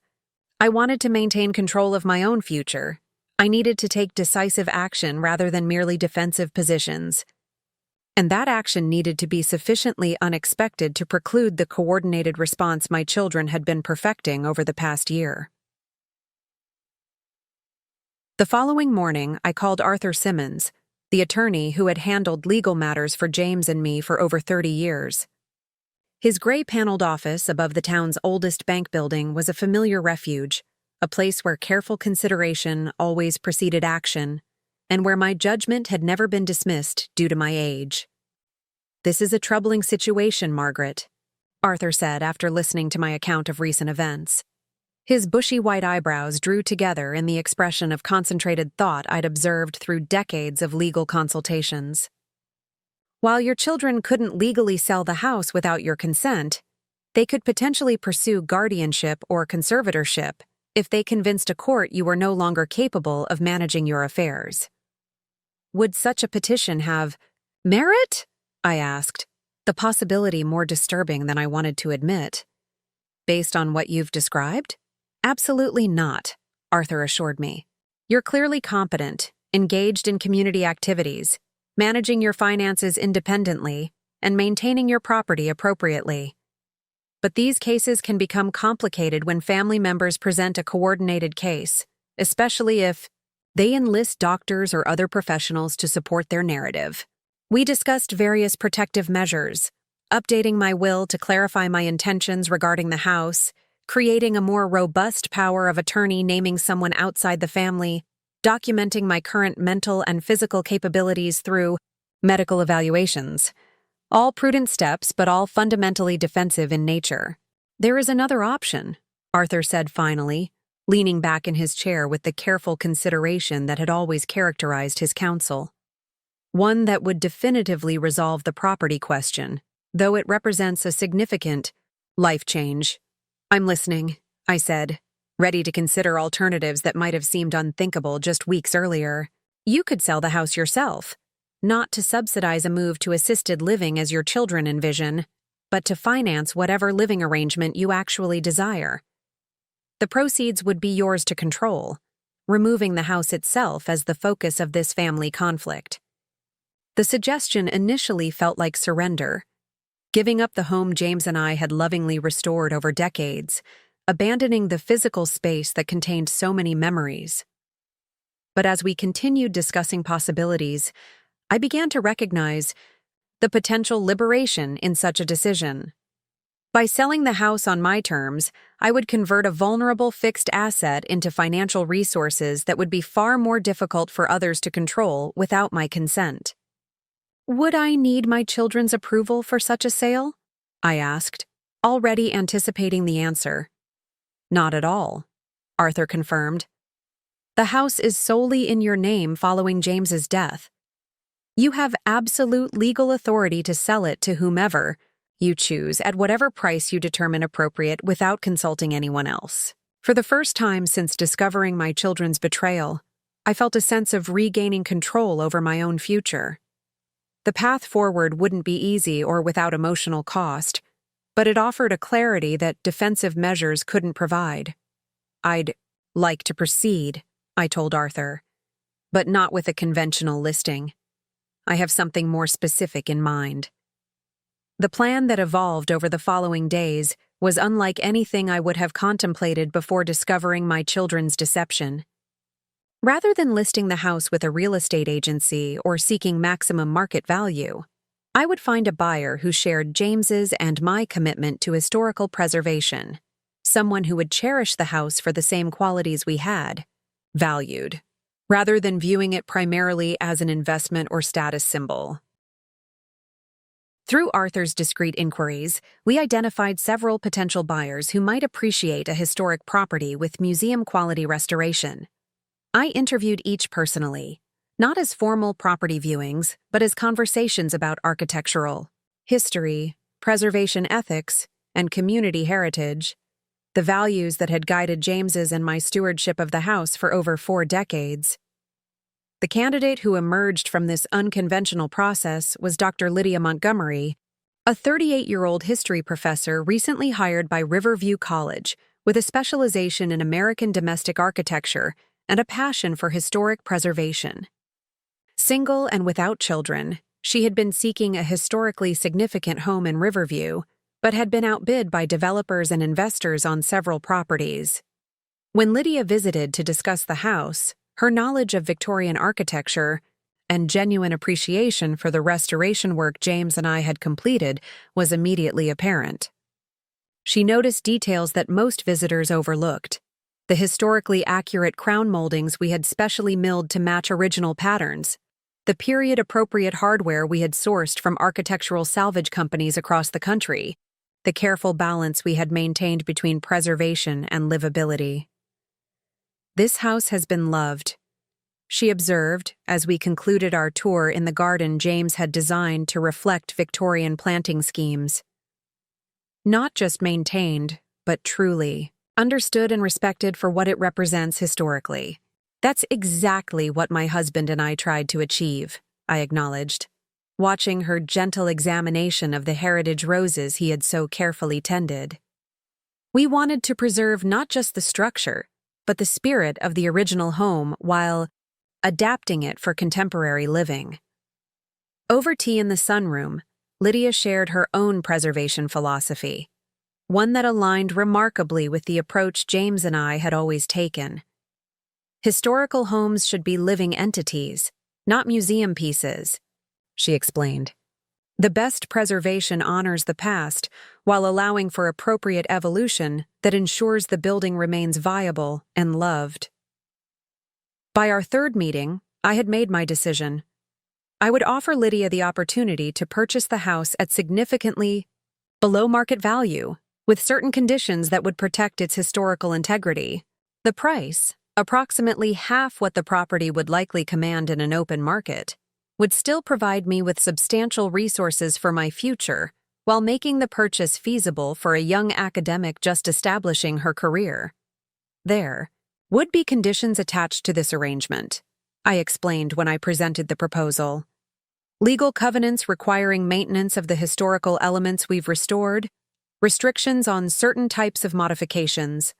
I wanted to maintain control of my own future, I needed to take decisive action rather than merely defensive positions. And that action needed to be sufficiently unexpected to preclude the coordinated response my children had been perfecting over the past year. The following morning, I called Arthur Simmons, the attorney who had handled legal matters for James and me for over 30 years. His gray-paneled office above the town's oldest bank building was a familiar refuge, a place where careful consideration always preceded action, and where my judgment had never been dismissed due to my age. "This is a troubling situation, Margaret," Arthur said after listening to my account of recent events. His bushy white eyebrows drew together in the expression of concentrated thought I'd observed through decades of legal consultations. "While your children couldn't legally sell the house without your consent, they could potentially pursue guardianship or conservatorship if they convinced a court you were no longer capable of managing your affairs." "Would such a petition have merit?" I asked, the possibility more disturbing than I wanted to admit. "Based on what you've described? Absolutely not," Arthur assured me. "You're clearly competent, engaged in community activities, managing your finances independently, and maintaining your property appropriately. But these cases can become complicated when family members present a coordinated case, especially if they enlist doctors or other professionals to support their narrative." We discussed various protective measures, updating my will to clarify my intentions regarding the house, creating a more robust power of attorney naming someone outside the family, documenting my current mental and physical capabilities through medical evaluations. All prudent steps, but all fundamentally defensive in nature. "There is another option," Arthur said finally, leaning back in his chair with the careful consideration that had always characterized his counsel. "One that would definitively resolve the property question, though it represents a significant life change." "I'm listening," I said, ready to consider alternatives that might have seemed unthinkable just weeks earlier. You could sell the house yourself, not to subsidize a move to assisted living as your children envision, but to finance whatever living arrangement you actually desire. The proceeds would be yours to control, removing the house itself as the focus of this family conflict. The suggestion initially felt like surrender, giving up the home James and I had lovingly restored over decades, abandoning the physical space that contained so many memories. But as we continued discussing possibilities, I began to recognize the potential liberation in such a decision. By selling the house on my terms, I would convert a vulnerable fixed asset into financial resources that would be far more difficult for others to control without my consent. Would I need my children's approval for such a sale? I asked, already anticipating the answer. Not at all, Arthur confirmed. The house is solely in your name following James's death. You have absolute legal authority to sell it to whomever you choose at whatever price you determine appropriate without consulting anyone else. For the first time since discovering my children's betrayal, I felt a sense of regaining control over my own future. The path forward wouldn't be easy or without emotional cost, but it offered a clarity that defensive measures couldn't provide. I'd like to proceed, I told Arthur, but not with a conventional listing. I have something more specific in mind. The plan that evolved over the following days was unlike anything I would have contemplated before discovering my children's deception. Rather than listing the house with a real estate agency or seeking maximum market value, I would find a buyer who shared James's and my commitment to historical preservation, someone who would cherish the house for the same qualities we had valued, rather than viewing it primarily as an investment or status symbol. Through Arthur's discreet inquiries, we identified several potential buyers who might appreciate a historic property with museum-quality restoration. I interviewed each personally, not as formal property viewings, but as conversations about architectural history, preservation ethics, and community heritage, the values that had guided James's and my stewardship of the house for over 4 decades. The candidate who emerged from this unconventional process was Dr. Lydia Montgomery, a 38-year-old history professor recently hired by Riverview College with a specialization in American domestic architecture and a passion for historic preservation. Single and without children, she had been seeking a historically significant home in Riverview, but had been outbid by developers and investors on several properties. When Lydia visited to discuss the house, her knowledge of Victorian architecture and genuine appreciation for the restoration work James and I had completed was immediately apparent. She noticed details that most visitors overlooked: the historically accurate crown moldings we had specially milled to match original patterns, the period-appropriate hardware we had sourced from architectural salvage companies across the country, the careful balance we had maintained between preservation and livability. "This house has been loved," she observed as we concluded our tour in the garden James had designed to reflect Victorian planting schemes. "Not just maintained, but truly understood and respected for what it represents historically. That's exactly what my husband and I tried to achieve," I acknowledged, watching her gentle examination of the heritage roses he had so carefully tended. "We wanted to preserve not just the structure, but the spirit of the original home while adapting it for contemporary living." Over tea in the sunroom, Lydia shared her own preservation philosophy, one that aligned remarkably with the approach James and I had always taken. "Historical homes should be living entities, not museum pieces," she explained. "The best preservation honors the past while allowing for appropriate evolution that ensures the building remains viable and loved." By our third meeting, I had made my decision. I would offer Lydia the opportunity to purchase the house at significantly below market value, with certain conditions that would protect its historical integrity. The price, approximately half what the property would likely command in an open market, would still provide me with substantial resources for my future while making the purchase feasible for a young academic just establishing her career. There would be conditions attached to this arrangement. I explained when I presented the proposal. Legal covenants requiring maintenance of the historical elements we've restored, restrictions on certain types of modifications,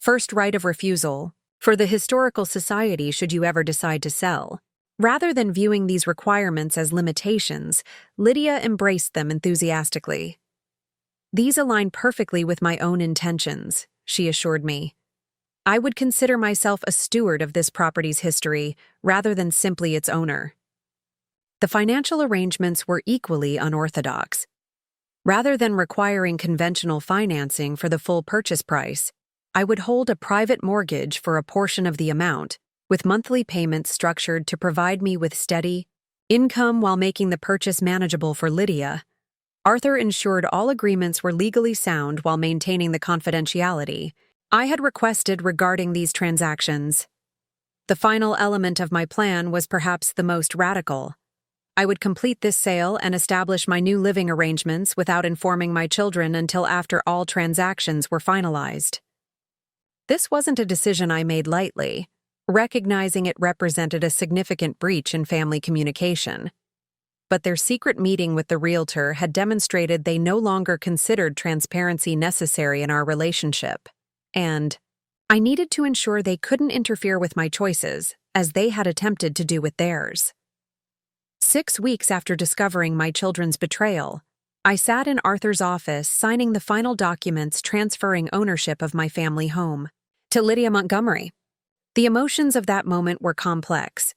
first right of refusal, for the historical society should you ever decide to sell. Rather than viewing these requirements as limitations, Lydia embraced them enthusiastically. These align perfectly with my own intentions, she assured me. I would consider myself a steward of this property's history rather than simply its owner. The financial arrangements were equally unorthodox. Rather than requiring conventional financing for the full purchase price, I would hold a private mortgage for a portion of the amount, with monthly payments structured to provide me with steady income while making the purchase manageable for Lydia. Arthur ensured all agreements were legally sound while maintaining the confidentiality I had requested regarding these transactions. The final element of my plan was perhaps the most radical. I would complete this sale and establish my new living arrangements without informing my children until after all transactions were finalized. This wasn't a decision I made lightly, recognizing it represented a significant breach in family communication. But their secret meeting with the realtor had demonstrated they no longer considered transparency necessary in our relationship, and I needed to ensure they couldn't interfere with my choices, as they had attempted to do with theirs. 6 weeks after discovering my children's betrayal, I sat in Arthur's office signing the final documents transferring ownership of my family home to Lydia Montgomery. The emotions of that moment were complex.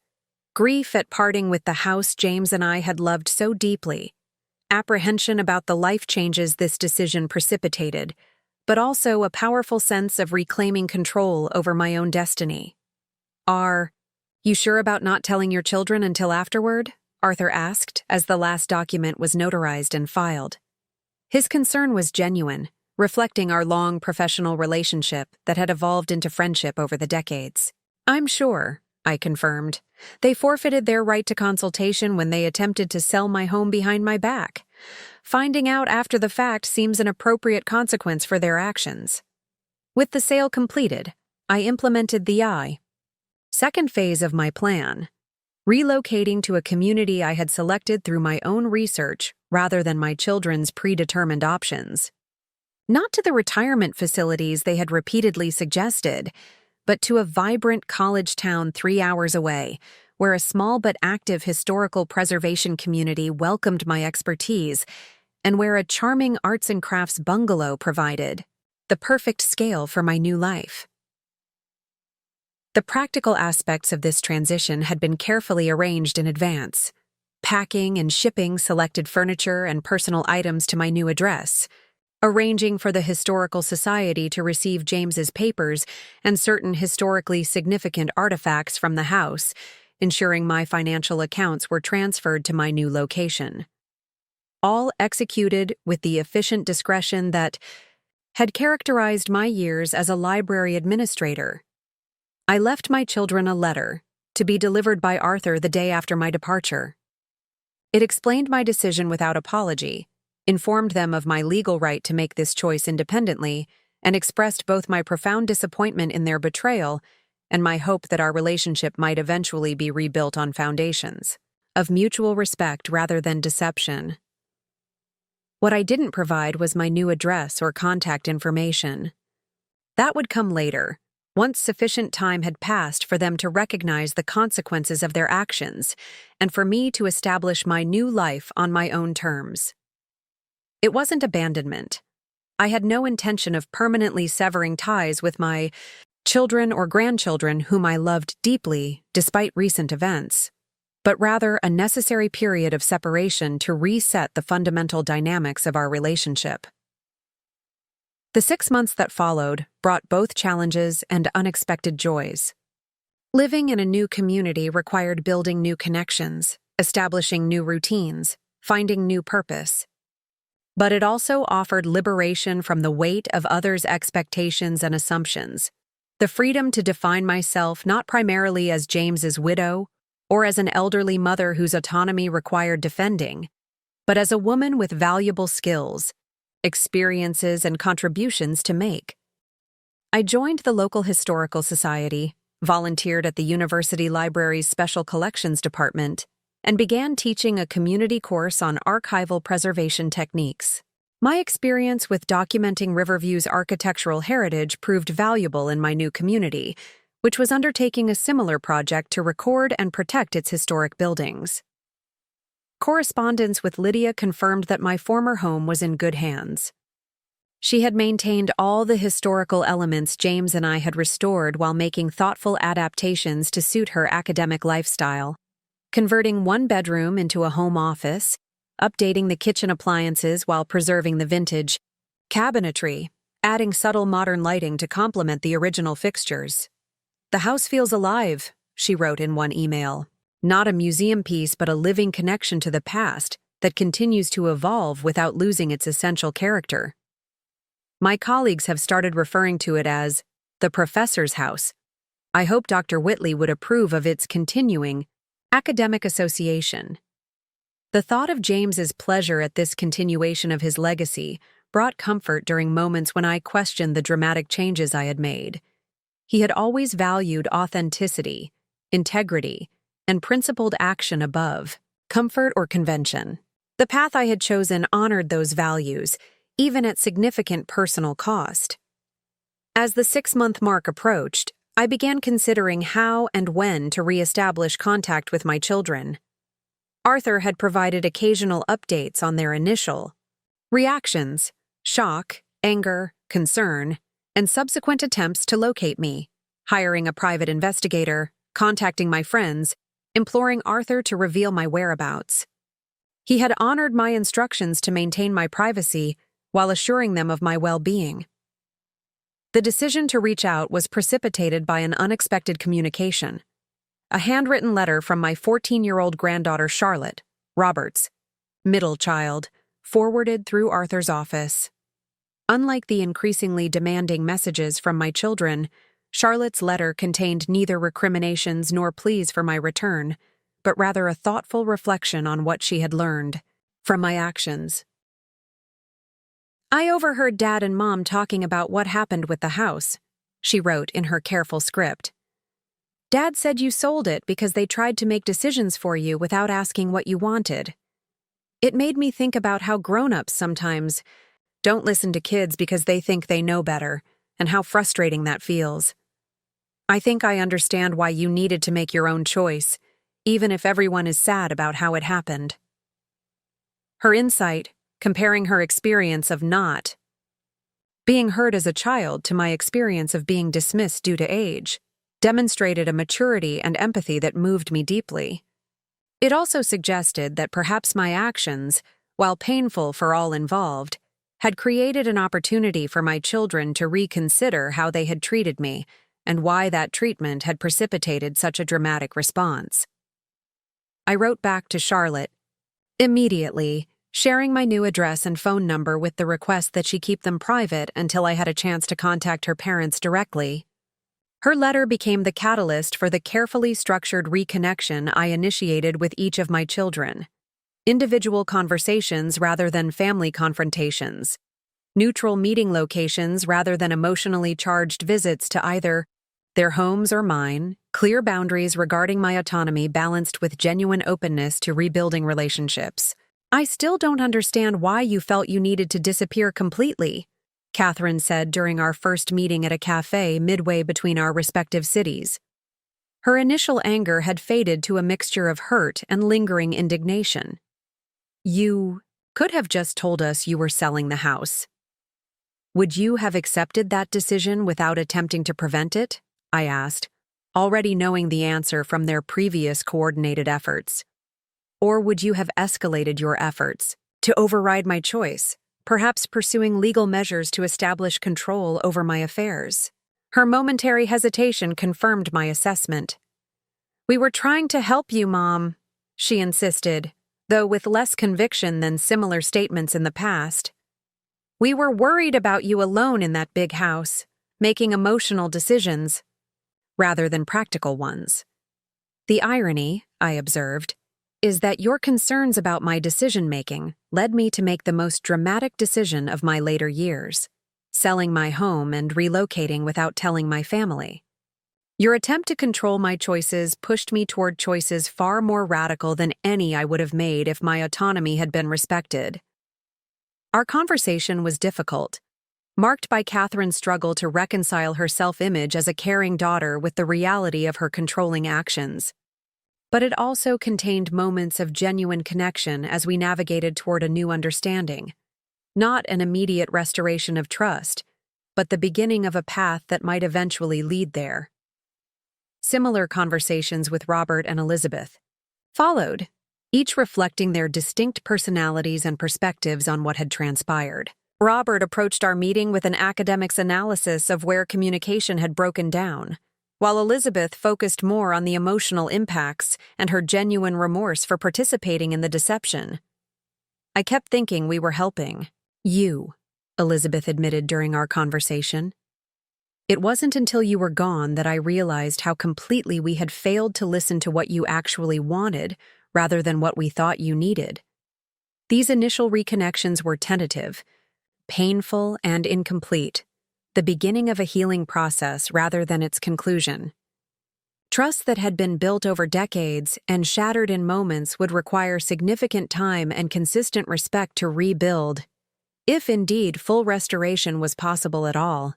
Grief at parting with the house James and I had loved so deeply, apprehension about the life changes this decision precipitated, but also a powerful sense of reclaiming control over my own destiny. "Are you sure about not telling your children until afterward?" Arthur asked as the last document was notarized and filed. His concern was genuine, reflecting our long professional relationship that had evolved into friendship over the decades. "I'm sure," I confirmed. "They forfeited their right to consultation when they attempted to sell my home behind my back. Finding out after the fact seems an appropriate consequence for their actions." With the sale completed, I implemented the second phase of my plan, relocating to a community I had selected through my own research rather than my children's predetermined options. Not to the retirement facilities they had repeatedly suggested, but to a vibrant college town 3 hours away, where a small but active historical preservation community welcomed my expertise, and where a charming arts and crafts bungalow provided the perfect scale for my new life. The practical aspects of this transition had been carefully arranged in advance, packing and shipping selected furniture and personal items to my new address, arranging for the Historical Society to receive James's papers and certain historically significant artifacts from the house, ensuring my financial accounts were transferred to my new location. All executed with the efficient discretion that had characterized my years as a library administrator. I left my children a letter, to be delivered by Arthur the day after my departure. It explained my decision without apology, informed them of my legal right to make this choice independently, and expressed both my profound disappointment in their betrayal and my hope that our relationship might eventually be rebuilt on foundations of mutual respect rather than deception. What I didn't provide was my new address or contact information. That would come later, once sufficient time had passed for them to recognize the consequences of their actions and for me to establish my new life on my own terms. It wasn't abandonment. I had no intention of permanently severing ties with my children or grandchildren whom I loved deeply despite recent events, but rather a necessary period of separation to reset the fundamental dynamics of our relationship. The 6 months that followed brought both challenges and unexpected joys. Living in a new community required building new connections, establishing new routines, finding new purpose. But it also offered liberation from the weight of others' expectations and assumptions, the freedom to define myself not primarily as James's widow or as an elderly mother whose autonomy required defending, but as a woman with valuable skills, experiences, and contributions to make. I joined the local historical society, volunteered at the university library's special collections department, and began teaching a community course on archival preservation techniques. My experience with documenting Riverview's architectural heritage proved valuable in my new community, which was undertaking a similar project to record and protect its historic buildings. Correspondence with Lydia confirmed that my former home was in good hands. She had maintained all the historical elements James and I had restored while making thoughtful adaptations to suit her academic lifestyle, converting one bedroom into a home office, updating the kitchen appliances while preserving the vintage cabinetry, adding subtle modern lighting to complement the original fixtures. "The house feels alive," she wrote in one email. "Not a museum piece, but a living connection to the past that continues to evolve without losing its essential character." My colleagues have started referring to it as the professor's house. I hope Dr. Whitley would approve of its continuing academic association. The thought of James's pleasure at this continuation of his legacy brought comfort during moments when I questioned the dramatic changes I had made. He had always valued authenticity, integrity, and principled action above comfort or convention. The path I had chosen honored those values, even at significant personal cost. As the 6-month mark approached, I began considering how and when to reestablish contact with my children. Arthur had provided occasional updates on their initial reactions, shock, anger, concern, and subsequent attempts to locate me, hiring a private investigator, contacting my friends, imploring Arthur to reveal my whereabouts. He had honored my instructions to maintain my privacy while assuring them of my well-being. The decision to reach out was precipitated by an unexpected communication. A handwritten letter from my 14-year-old granddaughter Charlotte, Roberts, middle child, forwarded through Arthur's office. Unlike the increasingly demanding messages from my children, Charlotte's letter contained neither recriminations nor pleas for my return, but rather a thoughtful reflection on what she had learned from my actions. "I overheard Dad and Mom talking about what happened with the house," she wrote in her careful script. "Dad said you sold it because they tried to make decisions for you without asking what you wanted. It made me think about how grown-ups sometimes don't listen to kids because they think they know better, and how frustrating that feels. I think I understand why you needed to make your own choice, even if everyone is sad about how it happened." Her insight, comparing her experience of not being heard as a child to my experience of being dismissed due to age, demonstrated a maturity and empathy that moved me deeply. It also suggested that perhaps my actions, while painful for all involved, had created an opportunity for my children to reconsider how they had treated me and why that treatment had precipitated such a dramatic response. I wrote back to Charlotte immediately, sharing my new address and phone number with the request that she keep them private until I had a chance to contact her parents directly. Her letter became the catalyst for the carefully structured reconnection I initiated with each of my children. Individual conversations rather than family confrontations. Neutral meeting locations rather than emotionally charged visits to either their homes or mine. Clear boundaries regarding my autonomy balanced with genuine openness to rebuilding relationships. "I still don't understand why you felt you needed to disappear completely," Catherine said during our first meeting at a cafe midway between our respective cities. Her initial anger had faded to a mixture of hurt and lingering indignation. "You could have just told us you were selling the house. Would you have accepted that decision without attempting to prevent it?" I asked, already knowing the answer from their previous coordinated efforts. "Or would you have escalated your efforts to override my choice, perhaps pursuing legal measures to establish control over my affairs?" Her momentary hesitation confirmed my assessment. "We were trying to help you, Mom," she insisted, though with less conviction than similar statements in the past. "We were worried about you alone in that big house, making emotional decisions rather than practical ones. The irony," I observed, "is that your concerns about my decision-making led me to make the most dramatic decision of my later years, selling my home and relocating without telling my family. Your attempt to control my choices pushed me toward choices far more radical than any I would have made if my autonomy had been respected. Our conversation was difficult, marked by Catherine's struggle to reconcile her self-image as a caring daughter with the reality of her controlling actions. But it also contained moments of genuine connection as we navigated toward a new understanding. Not an immediate restoration of trust, but the beginning of a path that might eventually lead there. Similar conversations with Robert and Elizabeth followed, each reflecting their distinct personalities and perspectives on what had transpired. Robert approached our meeting with an academic's analysis of where communication had broken down, while Elizabeth focused more on the emotional impacts and her genuine remorse for participating in the deception. I kept thinking we were helping you, Elizabeth admitted during our conversation. It wasn't until you were gone that I realized how completely we had failed to listen to what you actually wanted rather than what we thought you needed. These initial reconnections were tentative, painful, and incomplete, the beginning of a healing process rather than its conclusion. Trust that had been built over decades and shattered in moments would require significant time and consistent respect to rebuild, if indeed full restoration was possible at all.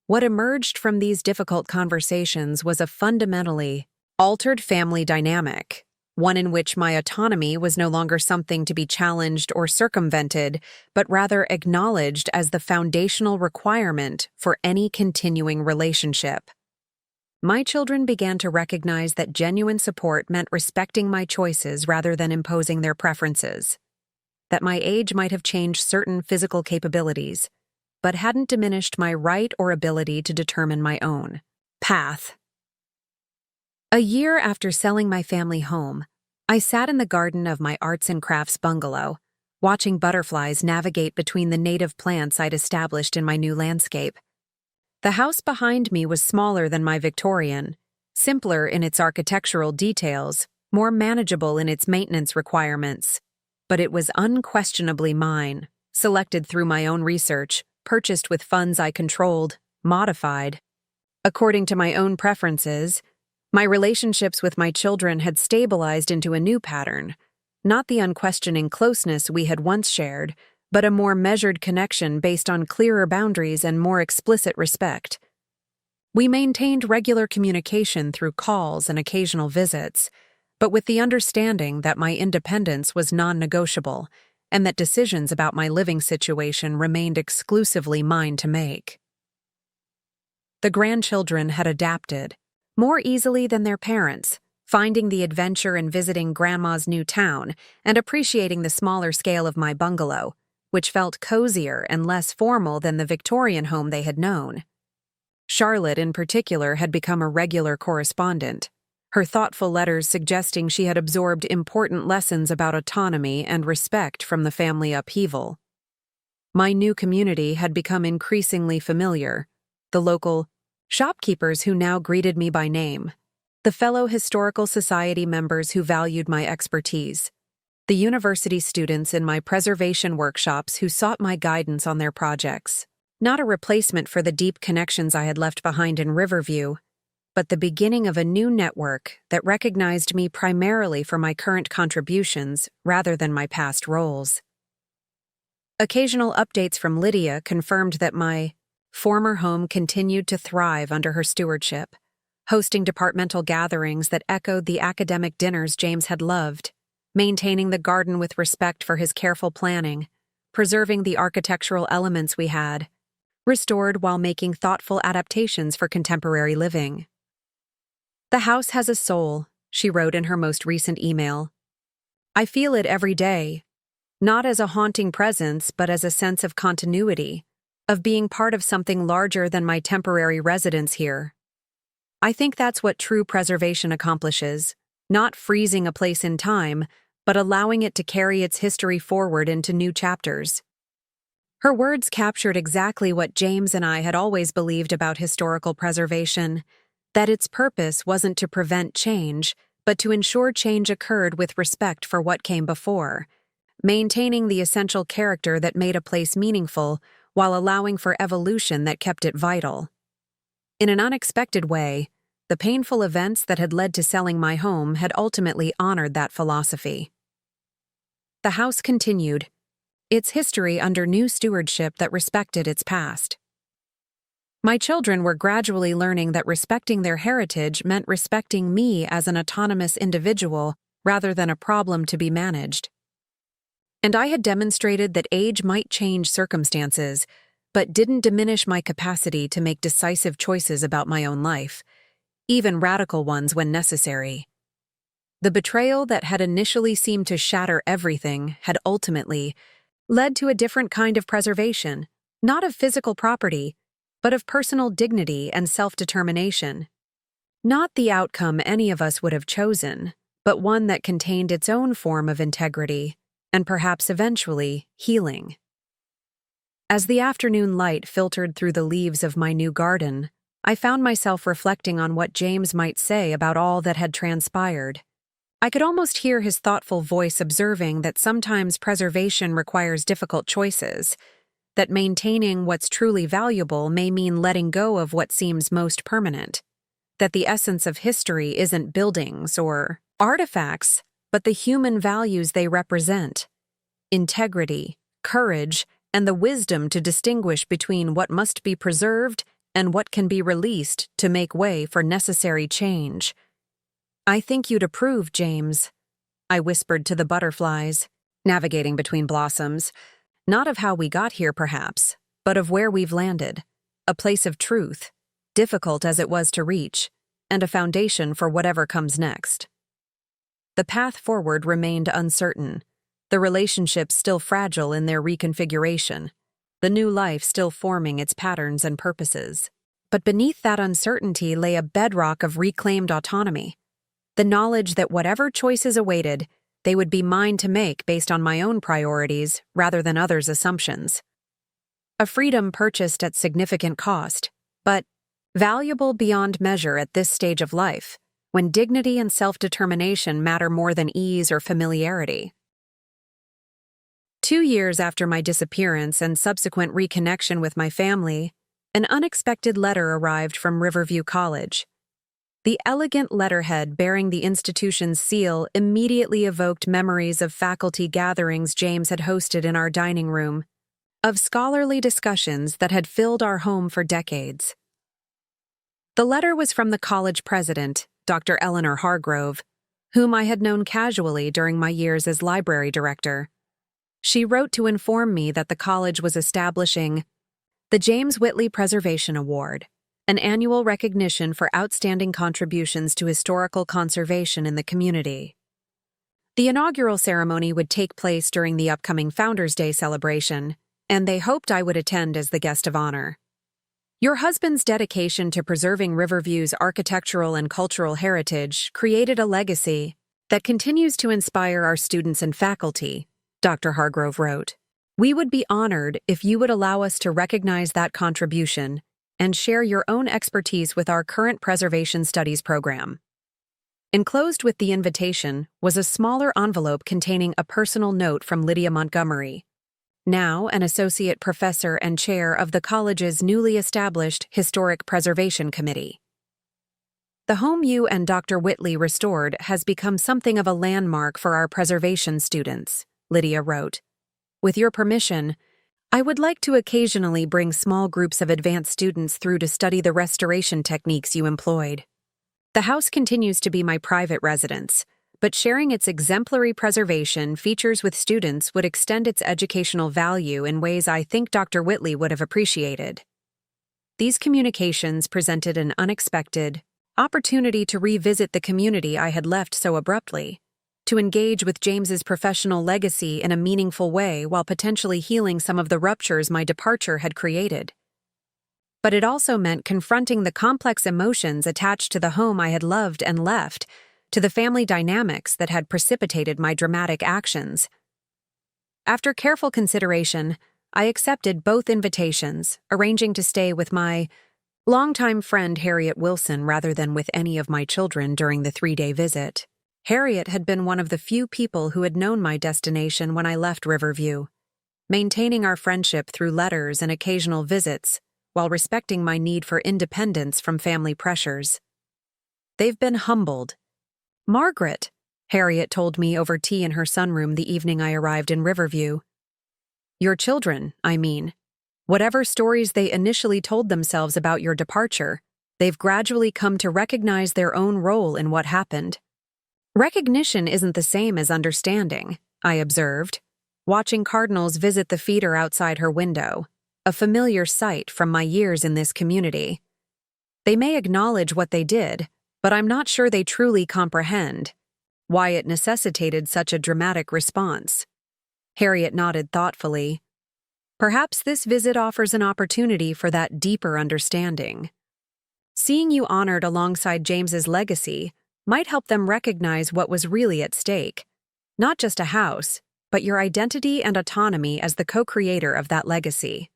What emerged from these difficult conversations was a fundamentally altered family dynamic, one in which my autonomy was no longer something to be challenged or circumvented, but rather acknowledged as the foundational requirement for any continuing relationship. My children began to recognize that genuine support meant respecting my choices rather than imposing their preferences, that my age might have changed certain physical capabilities, but hadn't diminished my right or ability to determine my own path. A year after selling my family home, I sat in the garden of my arts and crafts bungalow, watching butterflies navigate between the native plants I'd established in my new landscape. The house behind me was smaller than my Victorian, simpler in its architectural details, more manageable in its maintenance requirements. But it was unquestionably mine, selected through my own research, purchased with funds I controlled, modified. According to my own preferences, my relationships with my children had stabilized into a new pattern, not the unquestioning closeness we had once shared, but a more measured connection based on clearer boundaries and more explicit respect. We maintained regular communication through calls and occasional visits, but with the understanding that my independence was non-negotiable and that decisions about my living situation remained exclusively mine to make. The grandchildren had adapted, more easily than their parents, finding the adventure in visiting Grandma's new town and appreciating the smaller scale of my bungalow, which felt cozier and less formal than the Victorian home they had known. Charlotte, in particular, had become a regular correspondent, her thoughtful letters suggesting she had absorbed important lessons about autonomy and respect from the family upheaval. My new community had become increasingly familiar, the local shopkeepers who now greeted me by name, the fellow Historical Society members who valued my expertise, the university students in my preservation workshops who sought my guidance on their projects. Not a replacement for the deep connections I had left behind in Riverview, but the beginning of a new network that recognized me primarily for my current contributions rather than my past roles. Occasional updates from Lydia confirmed that my former home continued to thrive under her stewardship, hosting departmental gatherings that echoed the academic dinners James had loved, maintaining the garden with respect for his careful planning, preserving the architectural elements we had, restored while making thoughtful adaptations for contemporary living. "The house has a soul," she wrote in her most recent email. "I feel it every day, not as a haunting presence but as a sense of continuity, of being part of something larger than my temporary residence here. I think that's what true preservation accomplishes, not freezing a place in time, but allowing it to carry its history forward into new chapters." Her words captured exactly what James and I had always believed about historical preservation, that its purpose wasn't to prevent change, but to ensure change occurred with respect for what came before, maintaining the essential character that made a place meaningful while allowing for evolution that kept it vital. In an unexpected way, the painful events that had led to selling my home had ultimately honored that philosophy. The house continued, its history under new stewardship that respected its past. My children were gradually learning that respecting their heritage meant respecting me as an autonomous individual rather than a problem to be managed. And I had demonstrated that age might change circumstances, but didn't diminish my capacity to make decisive choices about my own life, even radical ones when necessary. The betrayal that had initially seemed to shatter everything had ultimately led to a different kind of preservation, not of physical property, but of personal dignity and self-determination. Not the outcome any of us would have chosen, but one that contained its own form of integrity, and perhaps eventually healing. As the afternoon light filtered through the leaves of my new garden, I found myself reflecting on what James might say about all that had transpired. I could almost hear his thoughtful voice observing that sometimes preservation requires difficult choices, that maintaining what's truly valuable may mean letting go of what seems most permanent, that the essence of history isn't buildings or artifacts, but the human values they represent: integrity, courage, and the wisdom to distinguish between what must be preserved and what can be released to make way for necessary change. "I think you'd approve, James," I whispered to the butterflies, navigating between blossoms, "not of how we got here, perhaps, but of where we've landed, a place of truth, difficult as it was to reach, and a foundation for whatever comes next." The path forward remained uncertain, the relationships still fragile in their reconfiguration, the new life still forming its patterns and purposes. But beneath that uncertainty lay a bedrock of reclaimed autonomy, the knowledge that whatever choices awaited, they would be mine to make based on my own priorities rather than others' assumptions. A freedom purchased at significant cost, but valuable beyond measure at this stage of life, when dignity and self-determination matter more than ease or familiarity. 2 years after my disappearance and subsequent reconnection with my family, an unexpected letter arrived from Riverview College. The elegant letterhead bearing the institution's seal immediately evoked memories of faculty gatherings James had hosted in our dining room, of scholarly discussions that had filled our home for decades. The letter was from the college president, Dr. Eleanor Hargrove, whom I had known casually during my years as library director. She wrote to inform me that the college was establishing the James Whitley Preservation Award, an annual recognition for outstanding contributions to historical conservation in the community. The inaugural ceremony would take place during the upcoming Founders' Day celebration, and they hoped I would attend as the guest of honor. "Your husband's dedication to preserving Riverview's architectural and cultural heritage created a legacy that continues to inspire our students and faculty," Dr. Hargrove wrote. "We would be honored if you would allow us to recognize that contribution and share your own expertise with our current preservation studies program." Enclosed with the invitation was a smaller envelope containing a personal note from Lydia Montgomery, now an associate professor and chair of the college's newly established Historic Preservation Committee. "The home you and Dr. Whitley restored has become something of a landmark for our preservation students," Lydia wrote. "With your permission, I would like to occasionally bring small groups of advanced students through to study the restoration techniques you employed. The house continues to be my private residence, but sharing its exemplary preservation features with students would extend its educational value in ways I think Dr. Whitley would have appreciated." These communications presented an unexpected opportunity to revisit the community I had left so abruptly, to engage with James's professional legacy in a meaningful way while potentially healing some of the ruptures my departure had created. But it also meant confronting the complex emotions attached to the home I had loved and left, to the family dynamics that had precipitated my dramatic actions. After careful consideration, I accepted both invitations, arranging to stay with my longtime friend Harriet Wilson rather than with any of my children during the 3-day visit. Harriet had been one of the few people who had known my destination when I left Riverview, maintaining our friendship through letters and occasional visits while respecting my need for independence from family pressures. They've been humbled. Margaret, Harriet told me over tea in her sunroom the evening I arrived in Riverview. Your children, I mean. Whatever stories they initially told themselves about your departure, they've gradually come to recognize their own role in what happened. Recognition isn't the same as understanding, I observed, watching cardinals visit the feeder outside her window, a familiar sight from my years in this community. They may acknowledge what they did, but I'm not sure they truly comprehend why it necessitated such a dramatic response. Harriet nodded thoughtfully. Perhaps this visit offers an opportunity for that deeper understanding. Seeing you honored alongside James's legacy might help them recognize what was really at stake, not just a house, but your identity and autonomy as the co-creator of that legacy.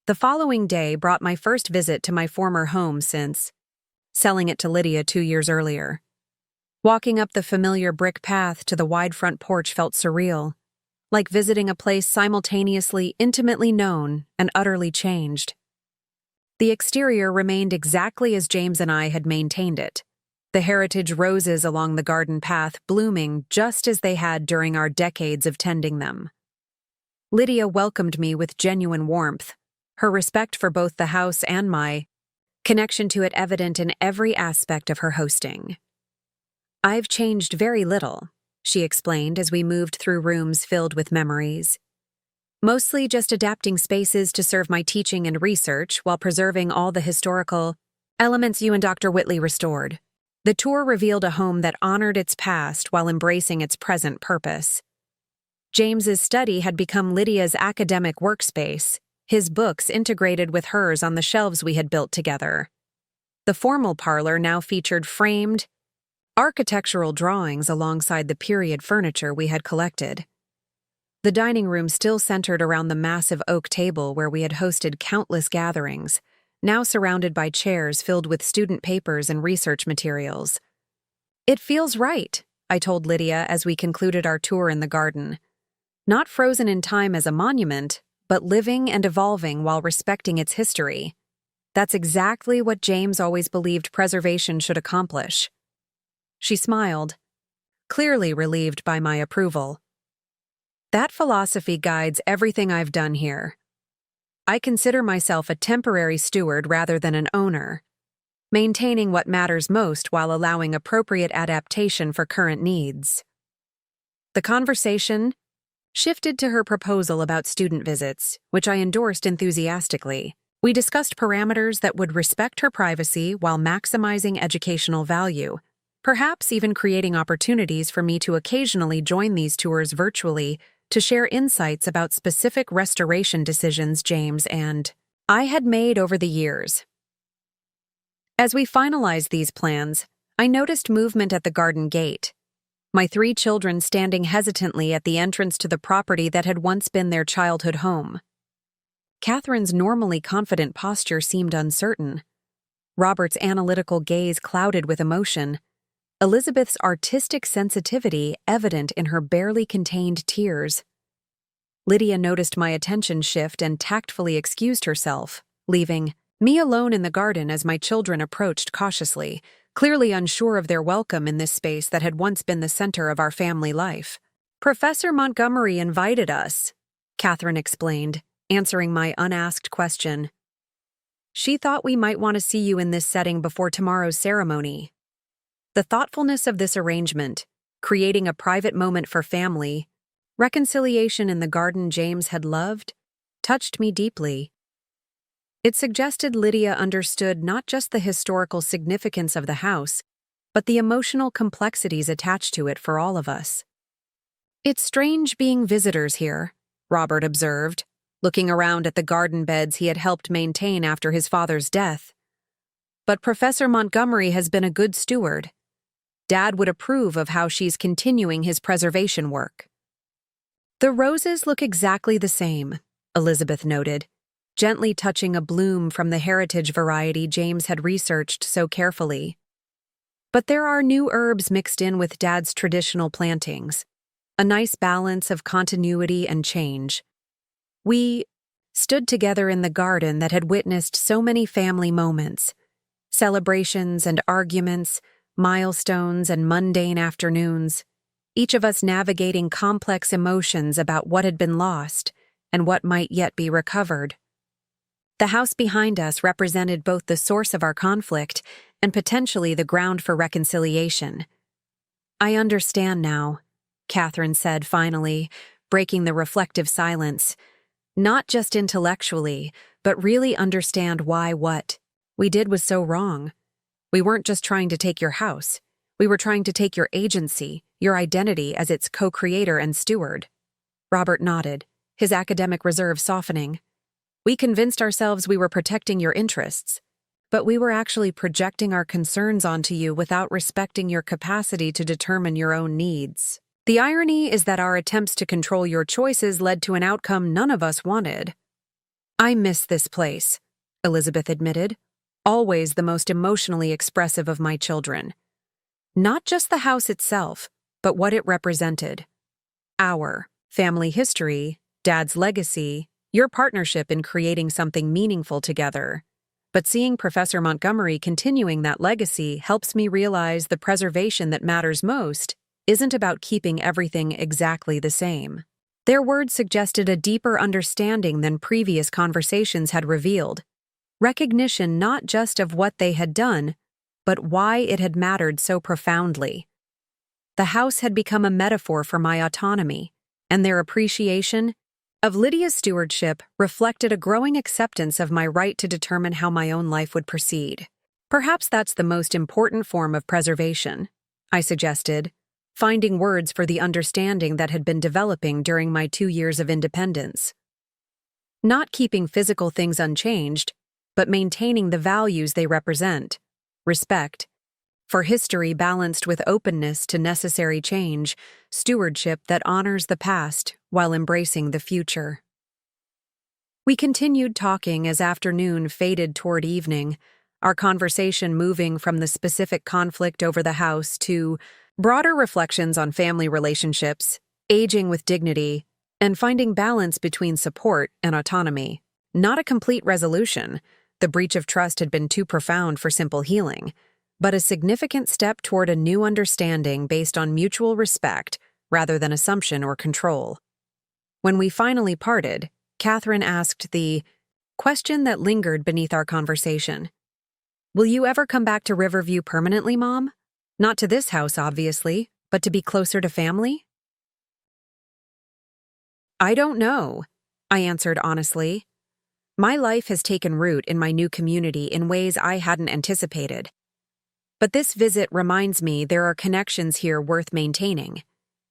The following day brought my first visit to my former home since selling it to Lydia 2 years earlier. Walking up the familiar brick path to the wide front porch felt surreal, like visiting a place simultaneously intimately known and utterly changed. The exterior remained exactly as James and I had maintained it, the heritage roses along the garden path blooming just as they had during our decades of tending them. Lydia welcomed me with genuine warmth, her respect for both the house and my connection to it evident in every aspect of her hosting. I've changed very little, she explained as we moved through rooms filled with memories. Mostly just adapting spaces to serve my teaching and research while preserving all the historical elements you and Dr. Whitley restored. The tour revealed a home that honored its past while embracing its present purpose. James's study had become Lydia's academic workspace, his books integrated with hers on the shelves we had built together. The formal parlor now featured framed, architectural drawings alongside the period furniture we had collected. The dining room still centered around the massive oak table where we had hosted countless gatherings, now surrounded by chairs filled with student papers and research materials. It feels right, I told Lydia as we concluded our tour in the garden. Not frozen in time as a monument, but living and evolving while respecting its history. That's exactly what James always believed preservation should accomplish. She smiled, clearly relieved by my approval. That philosophy guides everything I've done here. I consider myself a temporary steward rather than an owner, maintaining what matters most while allowing appropriate adaptation for current needs. The conversation shifted to her proposal about student visits, which I endorsed enthusiastically. We discussed parameters that would respect her privacy while maximizing educational value, perhaps even creating opportunities for me to occasionally join these tours virtually to share insights about specific restoration decisions James and I had made over the years. As we finalized these plans, I noticed movement at the garden gate. My 3 children standing hesitantly at the entrance to the property that had once been their childhood home. Catherine's normally confident posture seemed uncertain. Robert's analytical gaze clouded with emotion. Elizabeth's artistic sensitivity evident in her barely contained tears. Lydia noticed my attention shift and tactfully excused herself, leaving me alone in the garden as my children approached cautiously, clearly unsure of their welcome in this space that had once been the center of our family life. Professor Montgomery invited us, Catherine explained, answering my unasked question. She thought we might want to see you in this setting before tomorrow's ceremony. The thoughtfulness of this arrangement, creating a private moment for family, reconciliation in the garden James had loved, touched me deeply. It suggested Lydia understood not just the historical significance of the house, but the emotional complexities attached to it for all of us. It's strange being visitors here, Robert observed, looking around at the garden beds he had helped maintain after his father's death. But Professor Montgomery has been a good steward. Dad would approve of how she's continuing his preservation work. The roses look exactly the same, Elizabeth noted, gently touching a bloom from the heritage variety James had researched so carefully. But there are new herbs mixed in with Dad's traditional plantings, a nice balance of continuity and change. We stood together in the garden that had witnessed so many family moments, Celebrations and arguments, milestones and mundane afternoons, each of us navigating complex emotions about what had been lost and what might yet be recovered. The house behind us represented both the source of our conflict and potentially the ground for reconciliation. "I understand now," Catherine said finally, breaking the reflective silence. "Not just intellectually, but really understand why what we did was so wrong. We weren't just trying to take your house. We were trying to take your agency, your identity as its co-creator and steward." Robert nodded, his academic reserve softening. "We convinced ourselves we were protecting your interests, but we were actually projecting our concerns onto you without respecting your capacity to determine your own needs. The irony is that our attempts to control your choices led to an outcome none of us wanted." "I miss this place," Elizabeth admitted, always the most emotionally expressive of my children. Not just the house itself, but what it represented. Our family history, Dad's legacy, your partnership in creating something meaningful together. But seeing Professor Montgomery continuing that legacy helps me realize the preservation that matters most isn't about keeping everything exactly the same. Their words suggested a deeper understanding than previous conversations had revealed. Recognition not just of what they had done, but why it had mattered so profoundly. The house had become a metaphor for my autonomy, and their appreciation of Lydia's stewardship reflected a growing acceptance of my right to determine how my own life would proceed. "Perhaps that's the most important form of preservation," I suggested, finding words for the understanding that had been developing during my 2 years of independence. Not keeping physical things unchanged, but maintaining the values they represent: respect for history balanced with openness to necessary change, stewardship that honors the past while embracing the future. We continued talking as afternoon faded toward evening, our conversation moving from the specific conflict over the house to broader reflections on family relationships, aging with dignity, and finding balance between support and autonomy. Not a complete resolution. The breach of trust had been too profound for simple healing, but a significant step toward a new understanding based on mutual respect rather than assumption or control. When we finally parted, Catherine asked the question that lingered beneath our conversation. "Will you ever come back to Riverview permanently, Mom? Not to this house, obviously, but to be closer to family?" "I don't know," I answered honestly. "My life has taken root in my new community in ways I hadn't anticipated. But this visit reminds me there are connections here worth maintaining,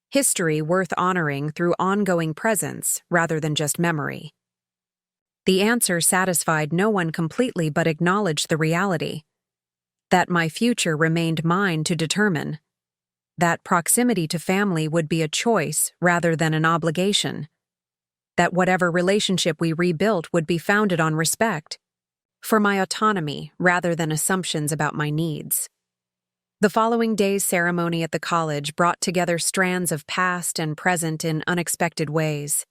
history worth honoring through ongoing presence rather than just memory." The answer satisfied no one completely but acknowledged the reality that my future remained mine to determine, that proximity to family would be a choice rather than an obligation, that whatever relationship we rebuilt would be founded on respect for my autonomy rather than assumptions about my needs. The following day's ceremony at the college brought together strands of past and present in unexpected ways.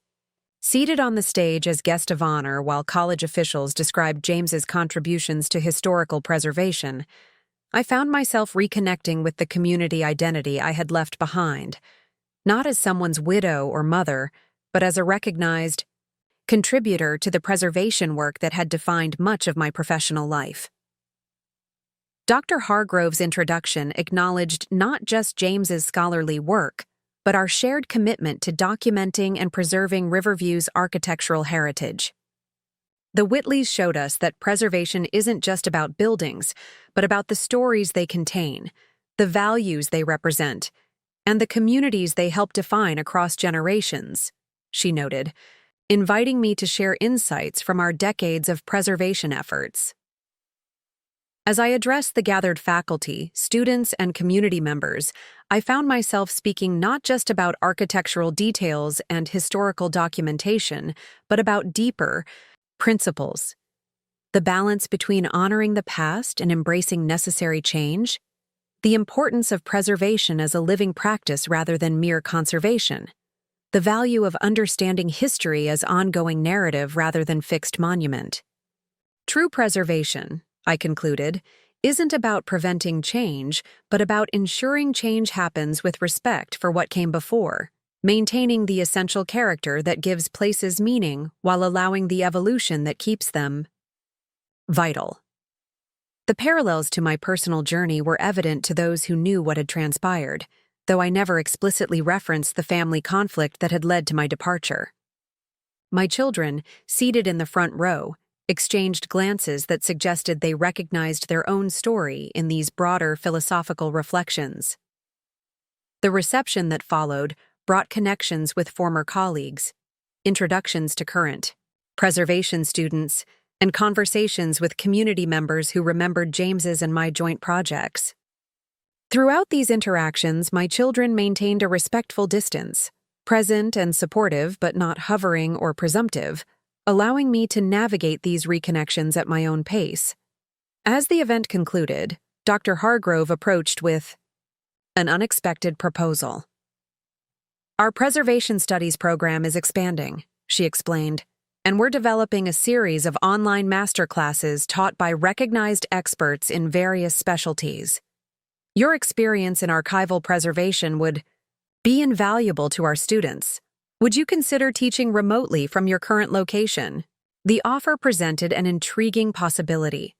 Seated on the stage as guest of honor while college officials described James's contributions to historical preservation, I found myself reconnecting with the community identity I had left behind, not as someone's widow or mother, but as a recognized contributor to the preservation work that had defined much of my professional life. Dr. Hargrove's introduction acknowledged not just James's scholarly work, but our shared commitment to documenting and preserving Riverview's architectural heritage. The Whitleys showed us that preservation isn't just about buildings, but about the stories they contain, the values they represent, and the communities they help define across generations, she noted, inviting me to share insights from our decades of preservation efforts. As I addressed the gathered faculty, students, and community members, I found myself speaking not just about architectural details and historical documentation, but about deeper principles. The balance between honoring the past and embracing necessary change, the importance of preservation as a living practice rather than mere conservation, the value of understanding history as ongoing narrative rather than fixed monument. True preservation, I concluded, isn't about preventing change, but about ensuring change happens with respect for what came before, maintaining the essential character that gives places meaning while allowing the evolution that keeps them vital. The parallels to my personal journey were evident to those who knew what had transpired, though I never explicitly referenced the family conflict that had led to my departure. My children, seated in the front row, exchanged glances that suggested they recognized their own story in these broader philosophical reflections. The reception that followed brought connections with former colleagues, introductions to current preservation students, and conversations with community members who remembered James's and my joint projects. Throughout these interactions, my children maintained a respectful distance, present and supportive but not hovering or presumptive, allowing me to navigate these reconnections at my own pace. As the event concluded, Dr. Hargrove approached with an unexpected proposal. "Our preservation studies program is expanding," she explained, "and we're developing a series of online masterclasses taught by recognized experts in various specialties. Your experience in archival preservation would be invaluable to our students. Would you consider teaching remotely from your current location?" The offer presented an intriguing possibility,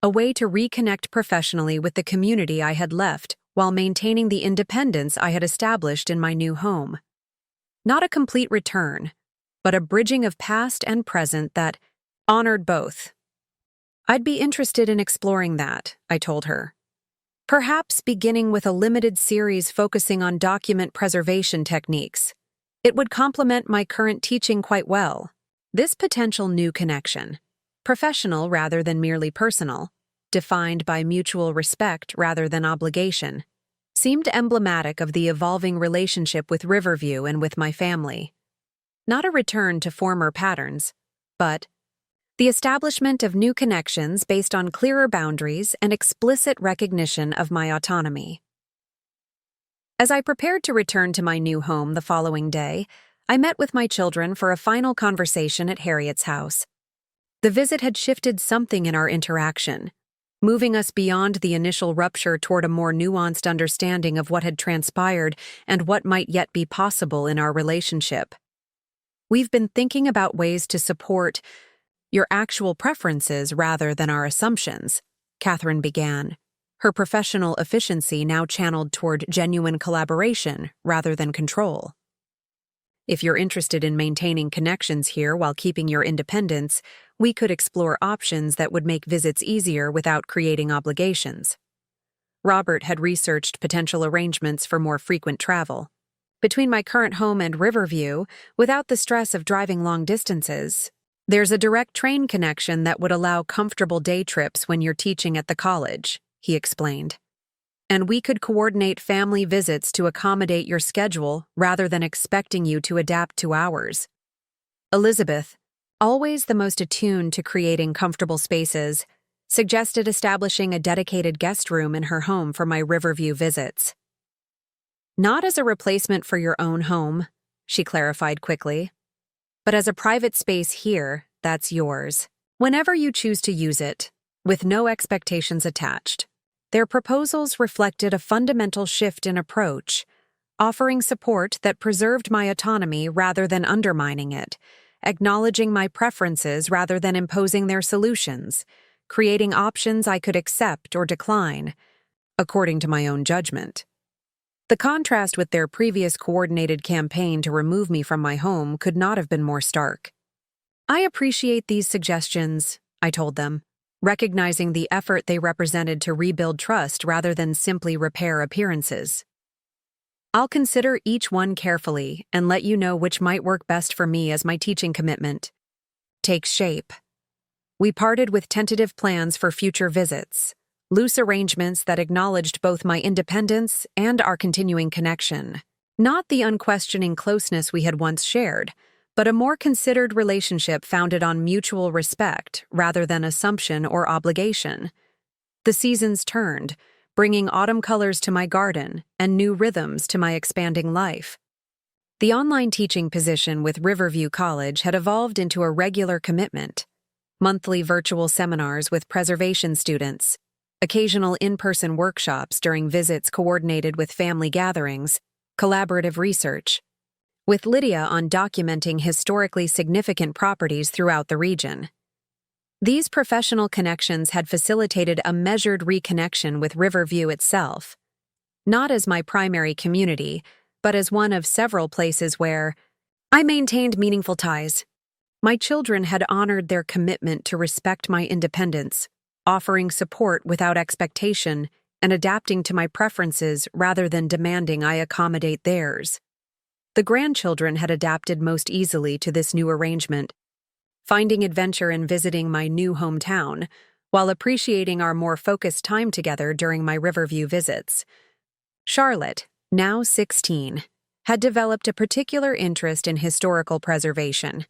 a way to reconnect professionally with the community I had left while maintaining the independence I had established in my new home. Not a complete return, but a bridging of past and present that honored both. "I'd be interested in exploring that," I told her. "Perhaps beginning with a limited series focusing on document preservation techniques. It would complement my current teaching quite well." This potential new connection, professional rather than merely personal, defined by mutual respect rather than obligation, seemed emblematic of the evolving relationship with Riverview and with my family. Not a return to former patterns, but the establishment of new connections based on clearer boundaries and explicit recognition of my autonomy. As I prepared to return to my new home the following day, I met with my children for a final conversation at Harriet's house. The visit had shifted something in our interaction, moving us beyond the initial rupture toward a more nuanced understanding of what had transpired and what might yet be possible in our relationship. "We've been thinking about ways to support your actual preferences rather than our assumptions," Catherine began, her professional efficiency now channeled toward genuine collaboration rather than control. "If you're interested in maintaining connections here while keeping your independence, we could explore options that would make visits easier without creating obligations." Robert had researched potential arrangements for more frequent travel. "Between my current home and Riverview, without the stress of driving long distances, there's a direct train connection that would allow comfortable day trips when you're teaching at the college," he explained. "And we could coordinate family visits to accommodate your schedule rather than expecting you to adapt to ours." Elizabeth, always the most attuned to creating comfortable spaces, suggested establishing a dedicated guest room in her home for my Riverview visits. "Not as a replacement for your own home," she clarified quickly, "but as a private space here that's yours, whenever you choose to use it, with no expectations attached." Their proposals reflected a fundamental shift in approach, offering support that preserved my autonomy rather than undermining it, acknowledging my preferences rather than imposing their solutions, creating options I could accept or decline, according to my own judgment. The contrast with their previous coordinated campaign to remove me from my home could not have been more stark. "I appreciate these suggestions," I told them, recognizing the effort they represented to rebuild trust rather than simply repair appearances. "I'll consider each one carefully and let you know which might work best for me as my teaching commitment takes shape." We parted with tentative plans for future visits, loose arrangements that acknowledged both my independence and our continuing connection. Not the unquestioning closeness we had once shared, but a more considered relationship founded on mutual respect rather than assumption or obligation. The seasons turned, bringing autumn colors to my garden and new rhythms to my expanding life. The online teaching position with Riverview College had evolved into a regular commitment, monthly virtual seminars with preservation students, occasional in-person workshops during visits coordinated with family gatherings, collaborative research, with Lydia on documenting historically significant properties throughout the region. These professional connections had facilitated a measured reconnection with Riverview itself, not as my primary community, but as one of several places where I maintained meaningful ties. My children had honored their commitment to respect my independence, offering support without expectation and adapting to my preferences rather than demanding I accommodate theirs. The grandchildren had adapted most easily to this new arrangement, finding adventure in visiting my new hometown, while appreciating our more focused time together during my Riverview visits. Charlotte, now 16, had developed a particular interest in historical preservation,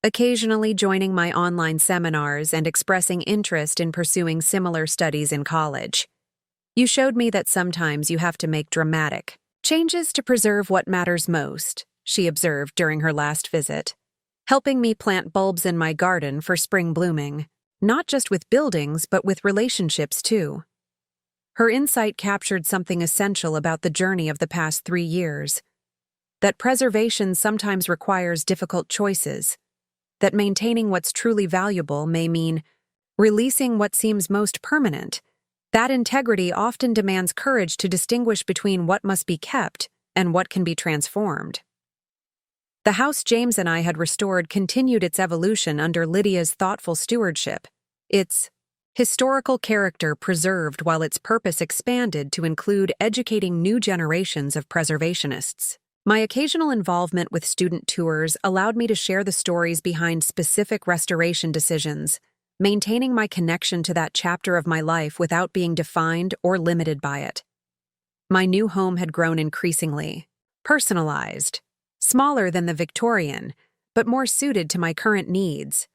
occasionally joining my online seminars and expressing interest in pursuing similar studies in college. You showed me that sometimes you have to make dramatic changes to preserve what matters most, she observed during her last visit, helping me plant bulbs in my garden for spring blooming, not just with buildings but with relationships too. Her insight captured something essential about the journey of the past 3 years, that preservation sometimes requires difficult choices, that maintaining what's truly valuable may mean releasing what seems most permanent. That integrity often demands courage to distinguish between what must be kept and what can be transformed. The house James and I had restored continued its evolution under Lydia's thoughtful stewardship, its historical character preserved while its purpose expanded to include educating new generations of preservationists. My occasional involvement with student tours allowed me to share the stories behind specific restoration decisions, maintaining my connection to that chapter of my life without being defined or limited by it. My new home had grown increasingly personalized, smaller than the Victorian, but more suited to my current needs,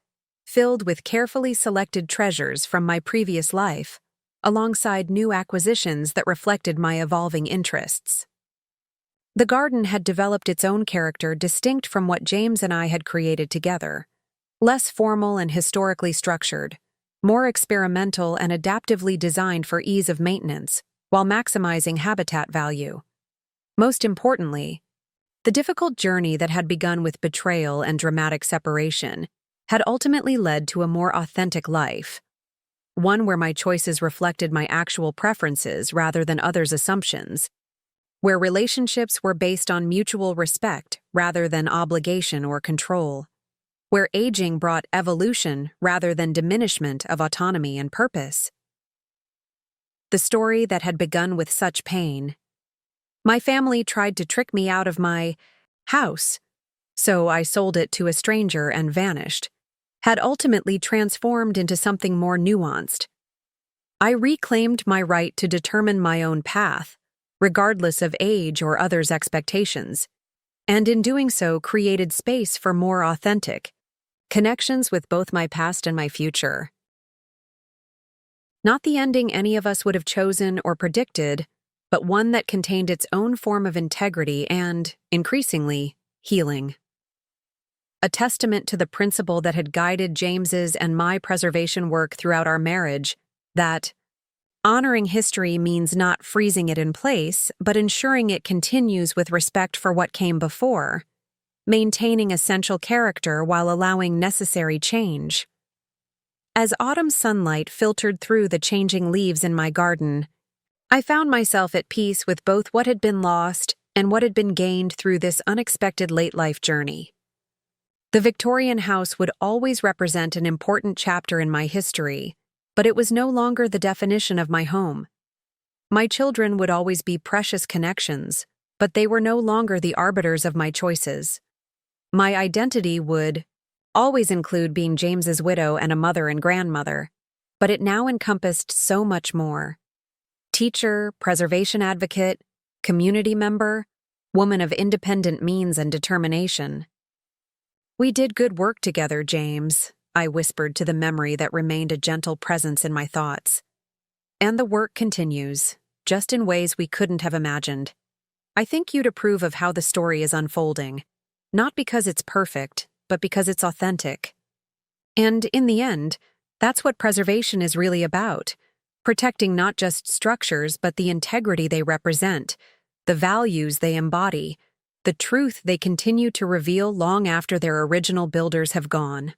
filled with carefully selected treasures from my previous life, alongside new acquisitions that reflected my evolving interests. The garden had developed its own character distinct from what James and I had created together, less formal and historically structured, more experimental and adaptively designed for ease of maintenance, while maximizing habitat value. Most importantly, the difficult journey that had begun with betrayal and dramatic separation had ultimately led to a more authentic life, one where my choices reflected my actual preferences rather than others' assumptions, where relationships were based on mutual respect rather than obligation or control, where aging brought evolution rather than diminishment of autonomy and purpose. The story that had begun with such pain. My family tried to trick me out of my house, so I sold it to a stranger and vanished, had ultimately transformed into something more nuanced. I reclaimed my right to determine my own path, regardless of age or others' expectations, and in doing so created space for more authentic connections with both my past and my future. Not the ending any of us would have chosen or predicted, but one that contained its own form of integrity and, increasingly, healing. A testament to the principle that had guided James's and my preservation work throughout our marriage, that honoring history means not freezing it in place, but ensuring it continues with respect for what came before, maintaining essential character while allowing necessary change. As autumn sunlight filtered through the changing leaves in my garden, I found myself at peace with both what had been lost and what had been gained through this unexpected late-life journey. The Victorian house would always represent an important chapter in my history, but it was no longer the definition of my home. My children would always be precious connections, but they were no longer the arbiters of my choices. My identity would always include being James's widow and a mother and grandmother, but it now encompassed so much more. Teacher, preservation advocate, community member, woman of independent means and determination. "We did good work together, James," I whispered to the memory that remained a gentle presence in my thoughts. "And the work continues, just in ways we couldn't have imagined. I think you'd approve of how the story is unfolding, not because it's perfect, but because it's authentic. And in the end, that's what preservation is really about, protecting not just structures but the integrity they represent, the values they embody, the truth they continue to reveal long after their original builders have gone.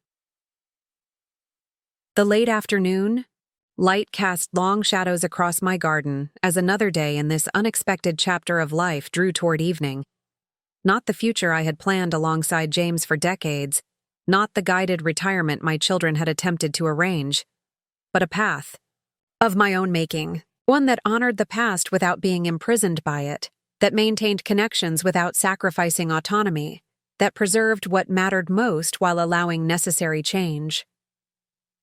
The late afternoon, light cast long shadows across my garden as another day in this unexpected chapter of life drew toward evening. Not the future I had planned alongside James for decades, not the guided retirement my children had attempted to arrange, but a path of my own making, one that honored the past without being imprisoned by it, that maintained connections without sacrificing autonomy, that preserved what mattered most while allowing necessary change.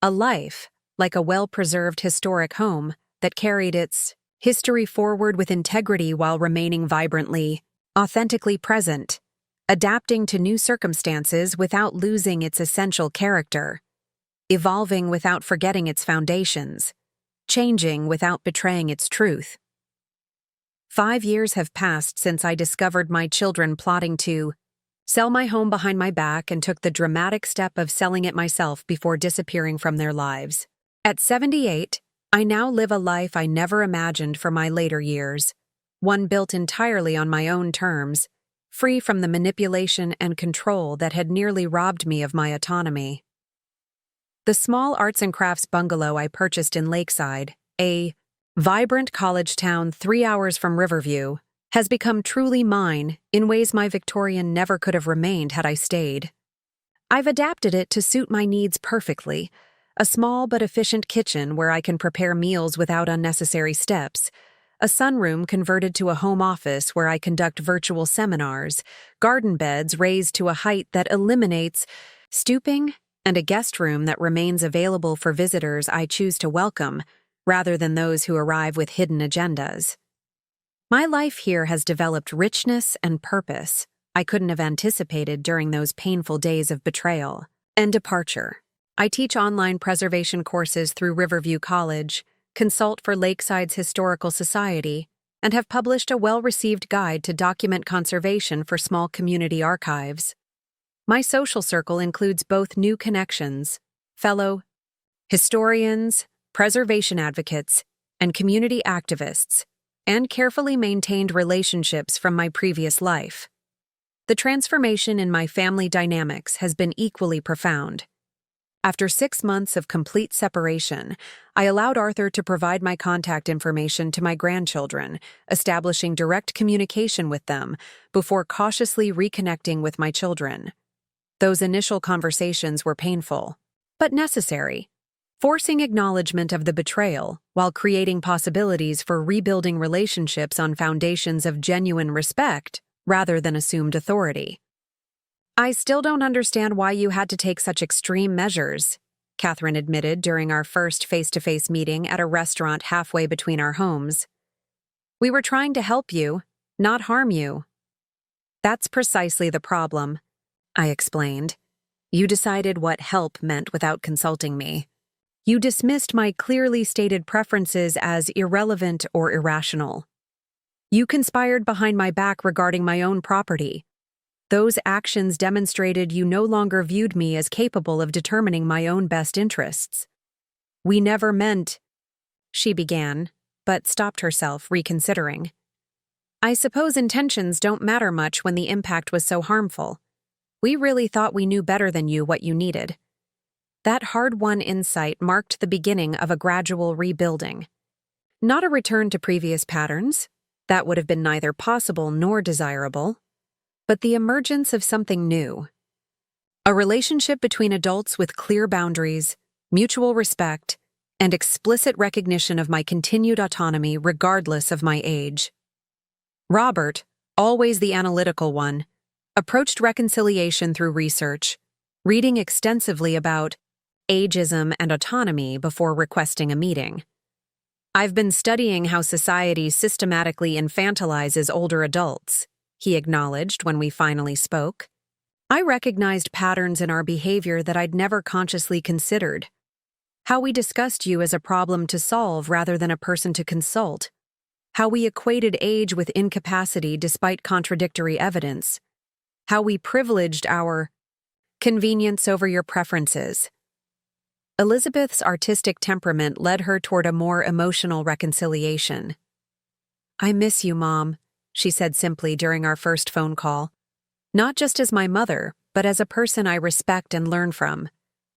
A life, like a well-preserved historic home, that carried its history forward with integrity while remaining vibrantly, authentically present, adapting to new circumstances without losing its essential character, evolving without forgetting its foundations, changing without betraying its truth. 5 years have passed since I discovered my children plotting to sell my home behind my back and took the dramatic step of selling it myself before disappearing from their lives. At 78, I now live a life I never imagined for my later years, one built entirely on my own terms, free from the manipulation and control that had nearly robbed me of my autonomy. The small arts and crafts bungalow I purchased in Lakeside, a vibrant college town 3 hours from Riverview, has become truly mine in ways my Victorian never could have remained had I stayed. I've adapted it to suit my needs perfectly, a small but efficient kitchen where I can prepare meals without unnecessary steps, a sunroom converted to a home office where I conduct virtual seminars, garden beds raised to a height that eliminates stooping, and a guest room that remains available for visitors I choose to welcome, rather than those who arrive with hidden agendas. My life here has developed richness and purpose I couldn't have anticipated during those painful days of betrayal and departure. I teach online preservation courses through Riverview College, consult for Lakeside's Historical Society, and have published a well-received guide to document conservation for small community archives. My social circle includes both new connections, fellow historians, preservation advocates, and community activists, and carefully maintained relationships from my previous life. The transformation in my family dynamics has been equally profound. After 6 months of complete separation, I allowed Arthur to provide my contact information to my grandchildren, establishing direct communication with them before cautiously reconnecting with my children. Those initial conversations were painful, but necessary, forcing acknowledgement of the betrayal while creating possibilities for rebuilding relationships on foundations of genuine respect rather than assumed authority. "I still don't understand why you had to take such extreme measures," Catherine admitted during our first face-to-face meeting at a restaurant halfway between our homes. "We were trying to help you, not harm you." "That's precisely the problem," I explained. "You decided what help meant without consulting me. You dismissed my clearly stated preferences as irrelevant or irrational. You conspired behind my back regarding my own property. Those actions demonstrated you no longer viewed me as capable of determining my own best interests. We never meant—" she began, but stopped herself, reconsidering. "I suppose intentions don't matter much when the impact was so harmful. We really thought we knew better than you what you needed." That hard-won insight marked the beginning of a gradual rebuilding. Not a return to previous patterns, that would have been neither possible nor desirable, but the emergence of something new. A relationship between adults with clear boundaries, mutual respect, and explicit recognition of my continued autonomy regardless of my age. Robert, always the analytical one, approached reconciliation through research, reading extensively about ageism and autonomy before requesting a meeting. "I've been studying how society systematically infantilizes older adults," he acknowledged when we finally spoke. "I recognized patterns in our behavior that I'd never consciously considered. How we discussed you as a problem to solve rather than a person to consult. How we equated age with incapacity despite contradictory evidence. How we privileged our convenience over your preferences." Elizabeth's artistic temperament led her toward a more emotional reconciliation. "I miss you, Mom," she said simply during our first phone call. "Not just as my mother, but as a person I respect and learn from.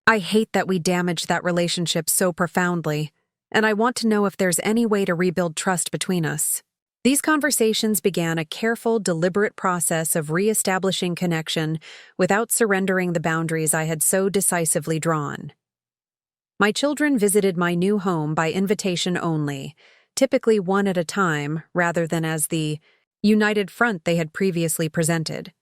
I hate that we damaged that relationship so profoundly, and I want to know if there's any way to rebuild trust between us." These conversations began a careful, deliberate process of re-establishing connection without surrendering the boundaries I had so decisively drawn. My children visited my new home by invitation only, typically one at a time rather than as the united front they had previously presented.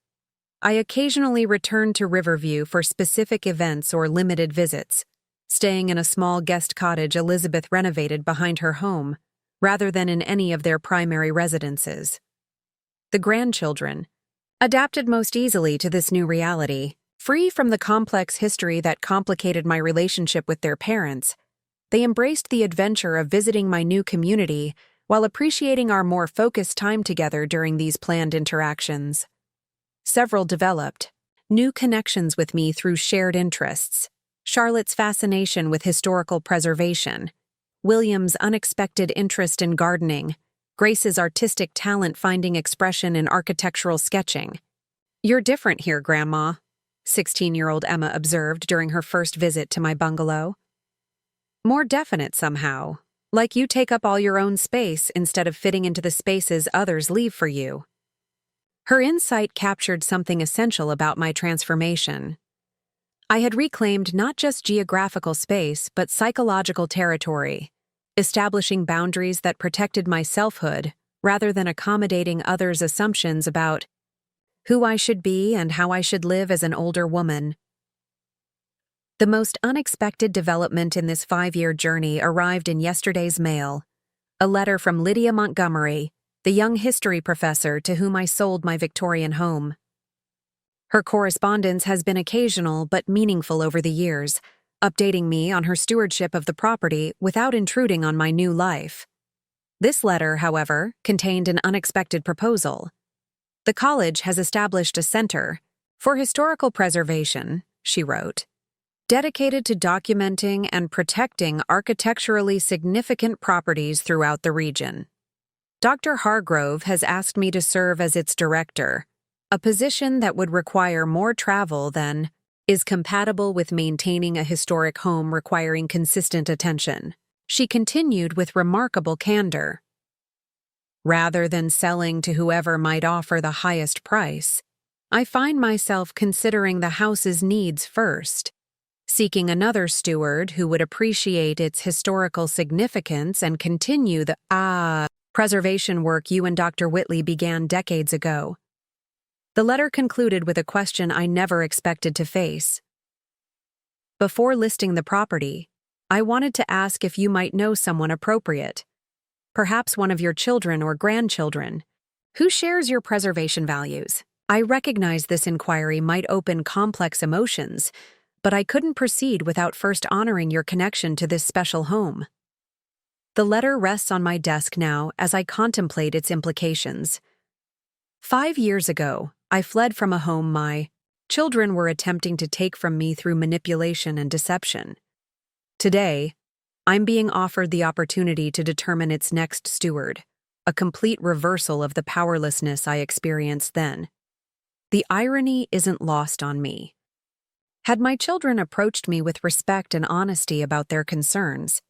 I occasionally returned to Riverview for specific events or limited visits, staying in a small guest cottage Elizabeth renovated behind her home, rather than in any of their primary residences. The grandchildren adapted most easily to this new reality. Free from the complex history that complicated my relationship with their parents, they embraced the adventure of visiting my new community while appreciating our more focused time together during these planned interactions. Several developed new connections with me through shared interests: Charlotte's fascination with historical preservation, William's unexpected interest in gardening, Grace's artistic talent finding expression in architectural sketching. "You're different here, Grandma," 16-year-old Emma observed during her first visit to my bungalow. "More definite somehow, like you take up all your own space instead of fitting into the spaces others leave for you." Her insight captured something essential about my transformation. I had reclaimed not just geographical space, but psychological territory, establishing boundaries that protected my selfhood rather than accommodating others' assumptions about who I should be and how I should live as an older woman. The most unexpected development in this 5-year journey arrived in yesterday's mail: a letter from Lydia Montgomery, the young history professor to whom I sold my Victorian home. Her correspondence has been occasional but meaningful over the years, updating me on her stewardship of the property without intruding on my new life. This letter, however, contained an unexpected proposal. "The college has established a center for historical preservation," she wrote, "dedicated to documenting and protecting architecturally significant properties throughout the region. Dr. Hargrove has asked me to serve as its director, a position that would require more travel than is compatible with maintaining a historic home requiring consistent attention." She continued with remarkable candor. "Rather than selling to whoever might offer the highest price, I find myself considering the house's needs first, seeking another steward who would appreciate its historical significance and continue the preservation work you and Dr. Whitley began decades ago." The letter concluded with a question I never expected to face. "Before listing the property, I wanted to ask if you might know someone appropriate, perhaps one of your children or grandchildren, who shares your preservation values. I recognize this inquiry might open complex emotions, but I couldn't proceed without first honoring your connection to this special home." The letter rests on my desk now as I contemplate its implications. 5 years ago, I fled from a home my children were attempting to take from me through manipulation and deception. Today, I'm being offered the opportunity to determine its next steward, a complete reversal of the powerlessness I experienced then. The irony isn't lost on me. Had my children approached me with respect and honesty about their concerns,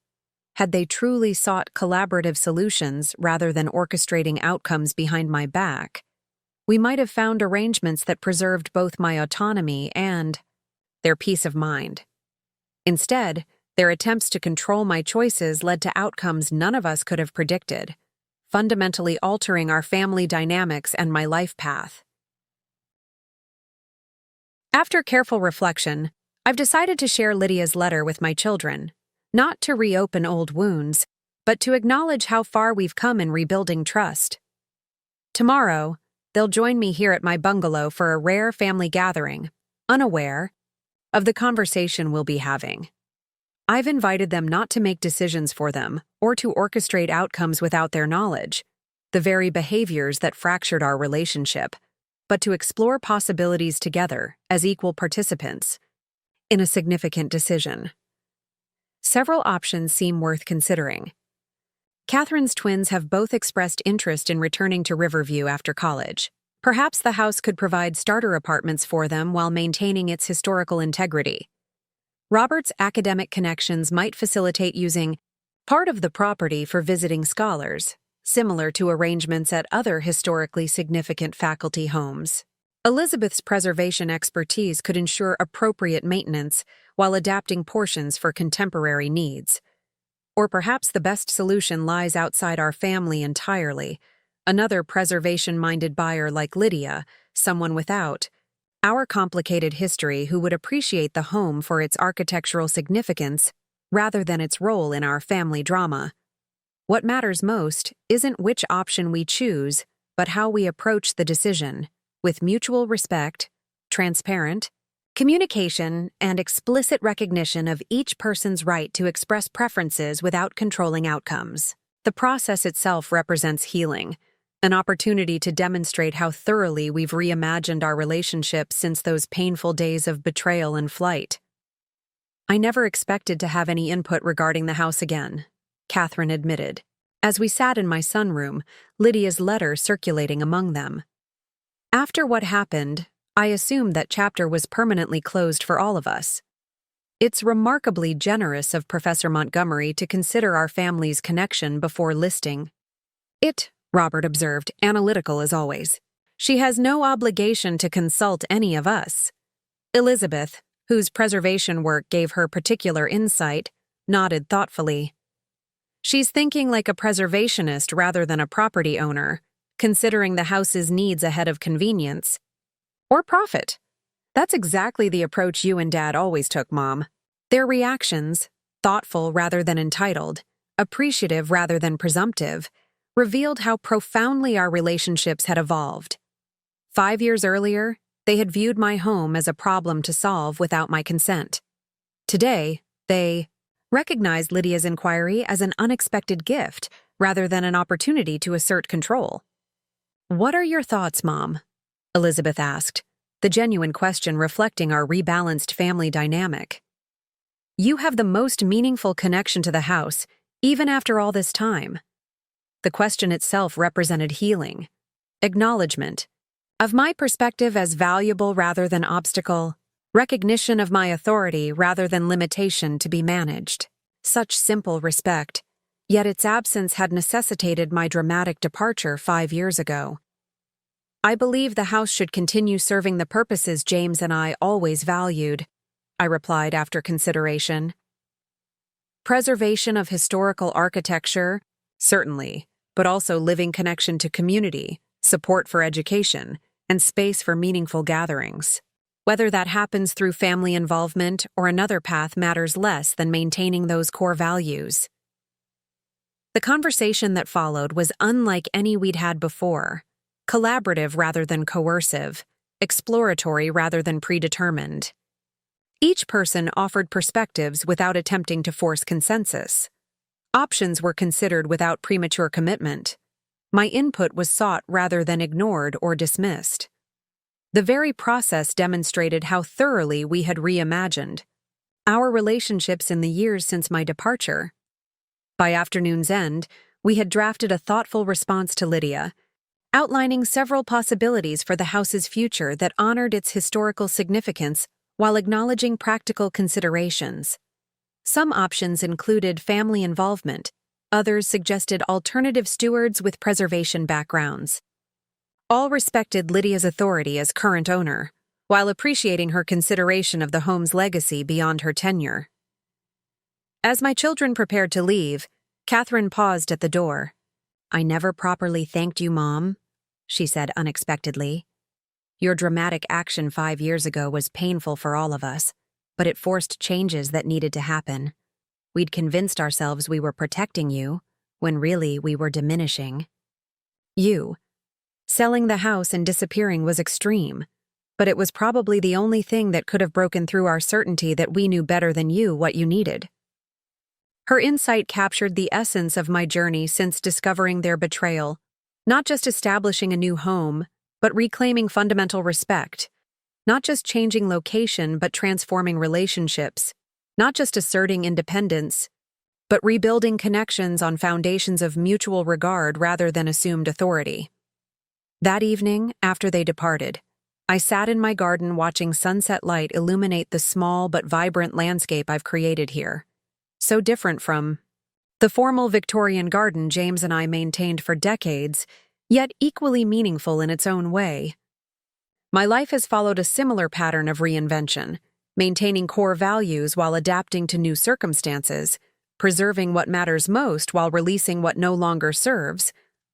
had they truly sought collaborative solutions rather than orchestrating outcomes behind my back, we might have found arrangements that preserved both my autonomy and their peace of mind. Instead, their attempts to control my choices led to outcomes none of us could have predicted, fundamentally altering our family dynamics and my life path. After careful reflection, I've decided to share Lydia's letter with my children, not to reopen old wounds, but to acknowledge how far we've come in rebuilding trust. Tomorrow, they'll join me here at my bungalow for a rare family gathering, unaware of the conversation we'll be having. I've invited them not to make decisions for them or to orchestrate outcomes without their knowledge, the very behaviors that fractured our relationship, but to explore possibilities together as equal participants in a significant decision. Several options seem worth considering. Catherine's twins have both expressed interest in returning to Riverview after college. Perhaps the house could provide starter apartments for them while maintaining its historical integrity. Robert's academic connections might facilitate using part of the property for visiting scholars, similar to arrangements at other historically significant faculty homes. Elizabeth's preservation expertise could ensure appropriate maintenance while adapting portions for contemporary needs. Or perhaps the best solution lies outside our family entirely. Another preservation-minded buyer like Lydia, someone without our complicated history who would appreciate the home for its architectural significance rather than its role in our family drama. What matters most isn't which option we choose, but how we approach the decision, with mutual respect, transparent communication, and explicit recognition of each person's right to express preferences without controlling outcomes. The process itself represents healing, an opportunity to demonstrate how thoroughly we've reimagined our relationship since those painful days of betrayal and flight. I never expected to have any input regarding the house again, Catherine admitted, as we sat in my sunroom, Lydia's letter circulating among them. After what happened, I assumed that chapter was permanently closed for all of us. It's remarkably generous of Professor Montgomery to consider our family's connection before listing it, Robert observed, analytical as always. She has no obligation to consult any of us. Elizabeth, whose preservation work gave her particular insight, nodded thoughtfully. She's thinking like a preservationist rather than a property owner, considering the house's needs ahead of convenience. Or profit. That's exactly the approach you and Dad always took, Mom. Their reactions, thoughtful rather than entitled, appreciative rather than presumptive, revealed how profoundly our relationships had evolved. 5 years earlier, they had viewed my home as a problem to solve without my consent. Today, they recognized Lydia's inquiry as an unexpected gift rather than an opportunity to assert control. "What are your thoughts, Mom?" Elizabeth asked, the genuine question reflecting our rebalanced family dynamic. "You have the most meaningful connection to the house, even after all this time." The question itself represented healing, acknowledgement of my perspective as valuable rather than obstacle, recognition of my authority rather than limitation to be managed. Such simple respect, yet its absence had necessitated my dramatic departure 5 years ago. "I believe the house should continue serving the purposes James and I always valued," I replied after consideration. "Preservation of historical architecture, certainly, but also living connection to community, support for education, and space for meaningful gatherings. Whether that happens through family involvement or another path matters less than maintaining those core values." The conversation that followed was unlike any we'd had before. Collaborative rather than coercive, exploratory rather than predetermined. Each person offered perspectives without attempting to force consensus. Options were considered without premature commitment. My input was sought rather than ignored or dismissed. The very process demonstrated how thoroughly we had reimagined our relationships in the years since my departure. By afternoon's end, we had drafted a thoughtful response to Lydia, outlining several possibilities for the house's future that honored its historical significance while acknowledging practical considerations. Some options included family involvement, others suggested alternative stewards with preservation backgrounds. All respected Lydia's authority as current owner, while appreciating her consideration of the home's legacy beyond her tenure. As my children prepared to leave, Catherine paused at the door. "I never properly thanked you, Mom," she said unexpectedly. "Your dramatic action 5 years ago was painful for all of us, but it forced changes that needed to happen. We'd convinced ourselves we were protecting you, when really we were diminishing you. Selling the house and disappearing was extreme, but it was probably the only thing that could have broken through our certainty that we knew better than you what you needed." Her insight captured the essence of my journey since discovering their betrayal, not just establishing a new home, but reclaiming fundamental respect, not just changing location but transforming relationships, Not just asserting independence, but rebuilding connections on foundations of mutual regard rather than assumed authority. That evening, after they departed, I sat in my garden watching sunset light illuminate the small but vibrant landscape I've created here. So different from the formal Victorian garden James and I maintained for decades, yet equally meaningful in its own way. My life has followed a similar pattern of reinvention, maintaining core values while adapting to new circumstances, preserving what matters most while releasing what no longer serves,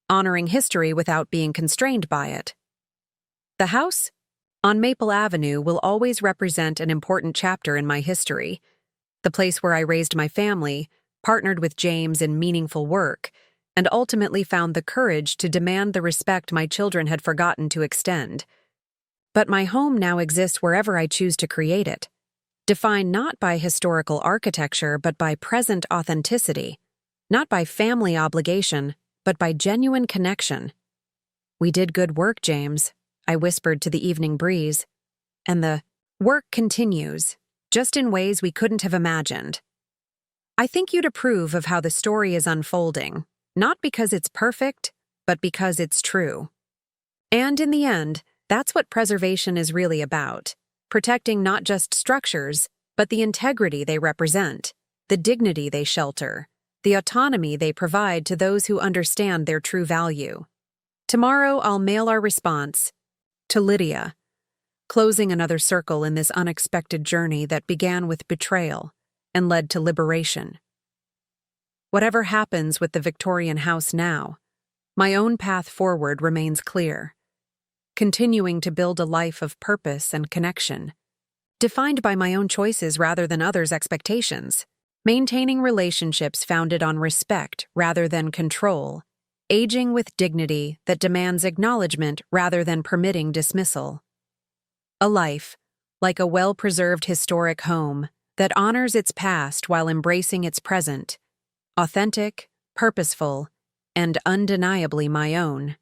honoring history without being constrained by it. The house on Maple Avenue will always represent an important chapter in my history, the place where I raised my family, partnered with James in meaningful work, and ultimately found the courage to demand the respect my children had forgotten to extend. But my home now exists wherever I choose to create it, defined not by historical architecture but by present authenticity, not by family obligation, but by genuine connection. "We did good work, James," I whispered to the evening breeze, "and the work continues, just in ways we couldn't have imagined." I think you'd approve of how the story is unfolding, not because it's perfect, but because it's true. And in the end, that's what preservation is really about, protecting not just structures, but the integrity they represent, the dignity they shelter, the autonomy they provide to those who understand their true value. Tomorrow I'll mail our response to Lydia, closing another circle in this unexpected journey that began with betrayal and led to liberation. Whatever happens with the Victorian house now, my own path forward remains clear, continuing to build a life of purpose and connection, defined by my own choices rather than others' expectations, maintaining relationships founded on respect rather than control, aging with dignity that demands acknowledgement rather than permitting dismissal. A life, like a well-preserved historic home, that honors its past while embracing its present, authentic, purposeful, and undeniably my own.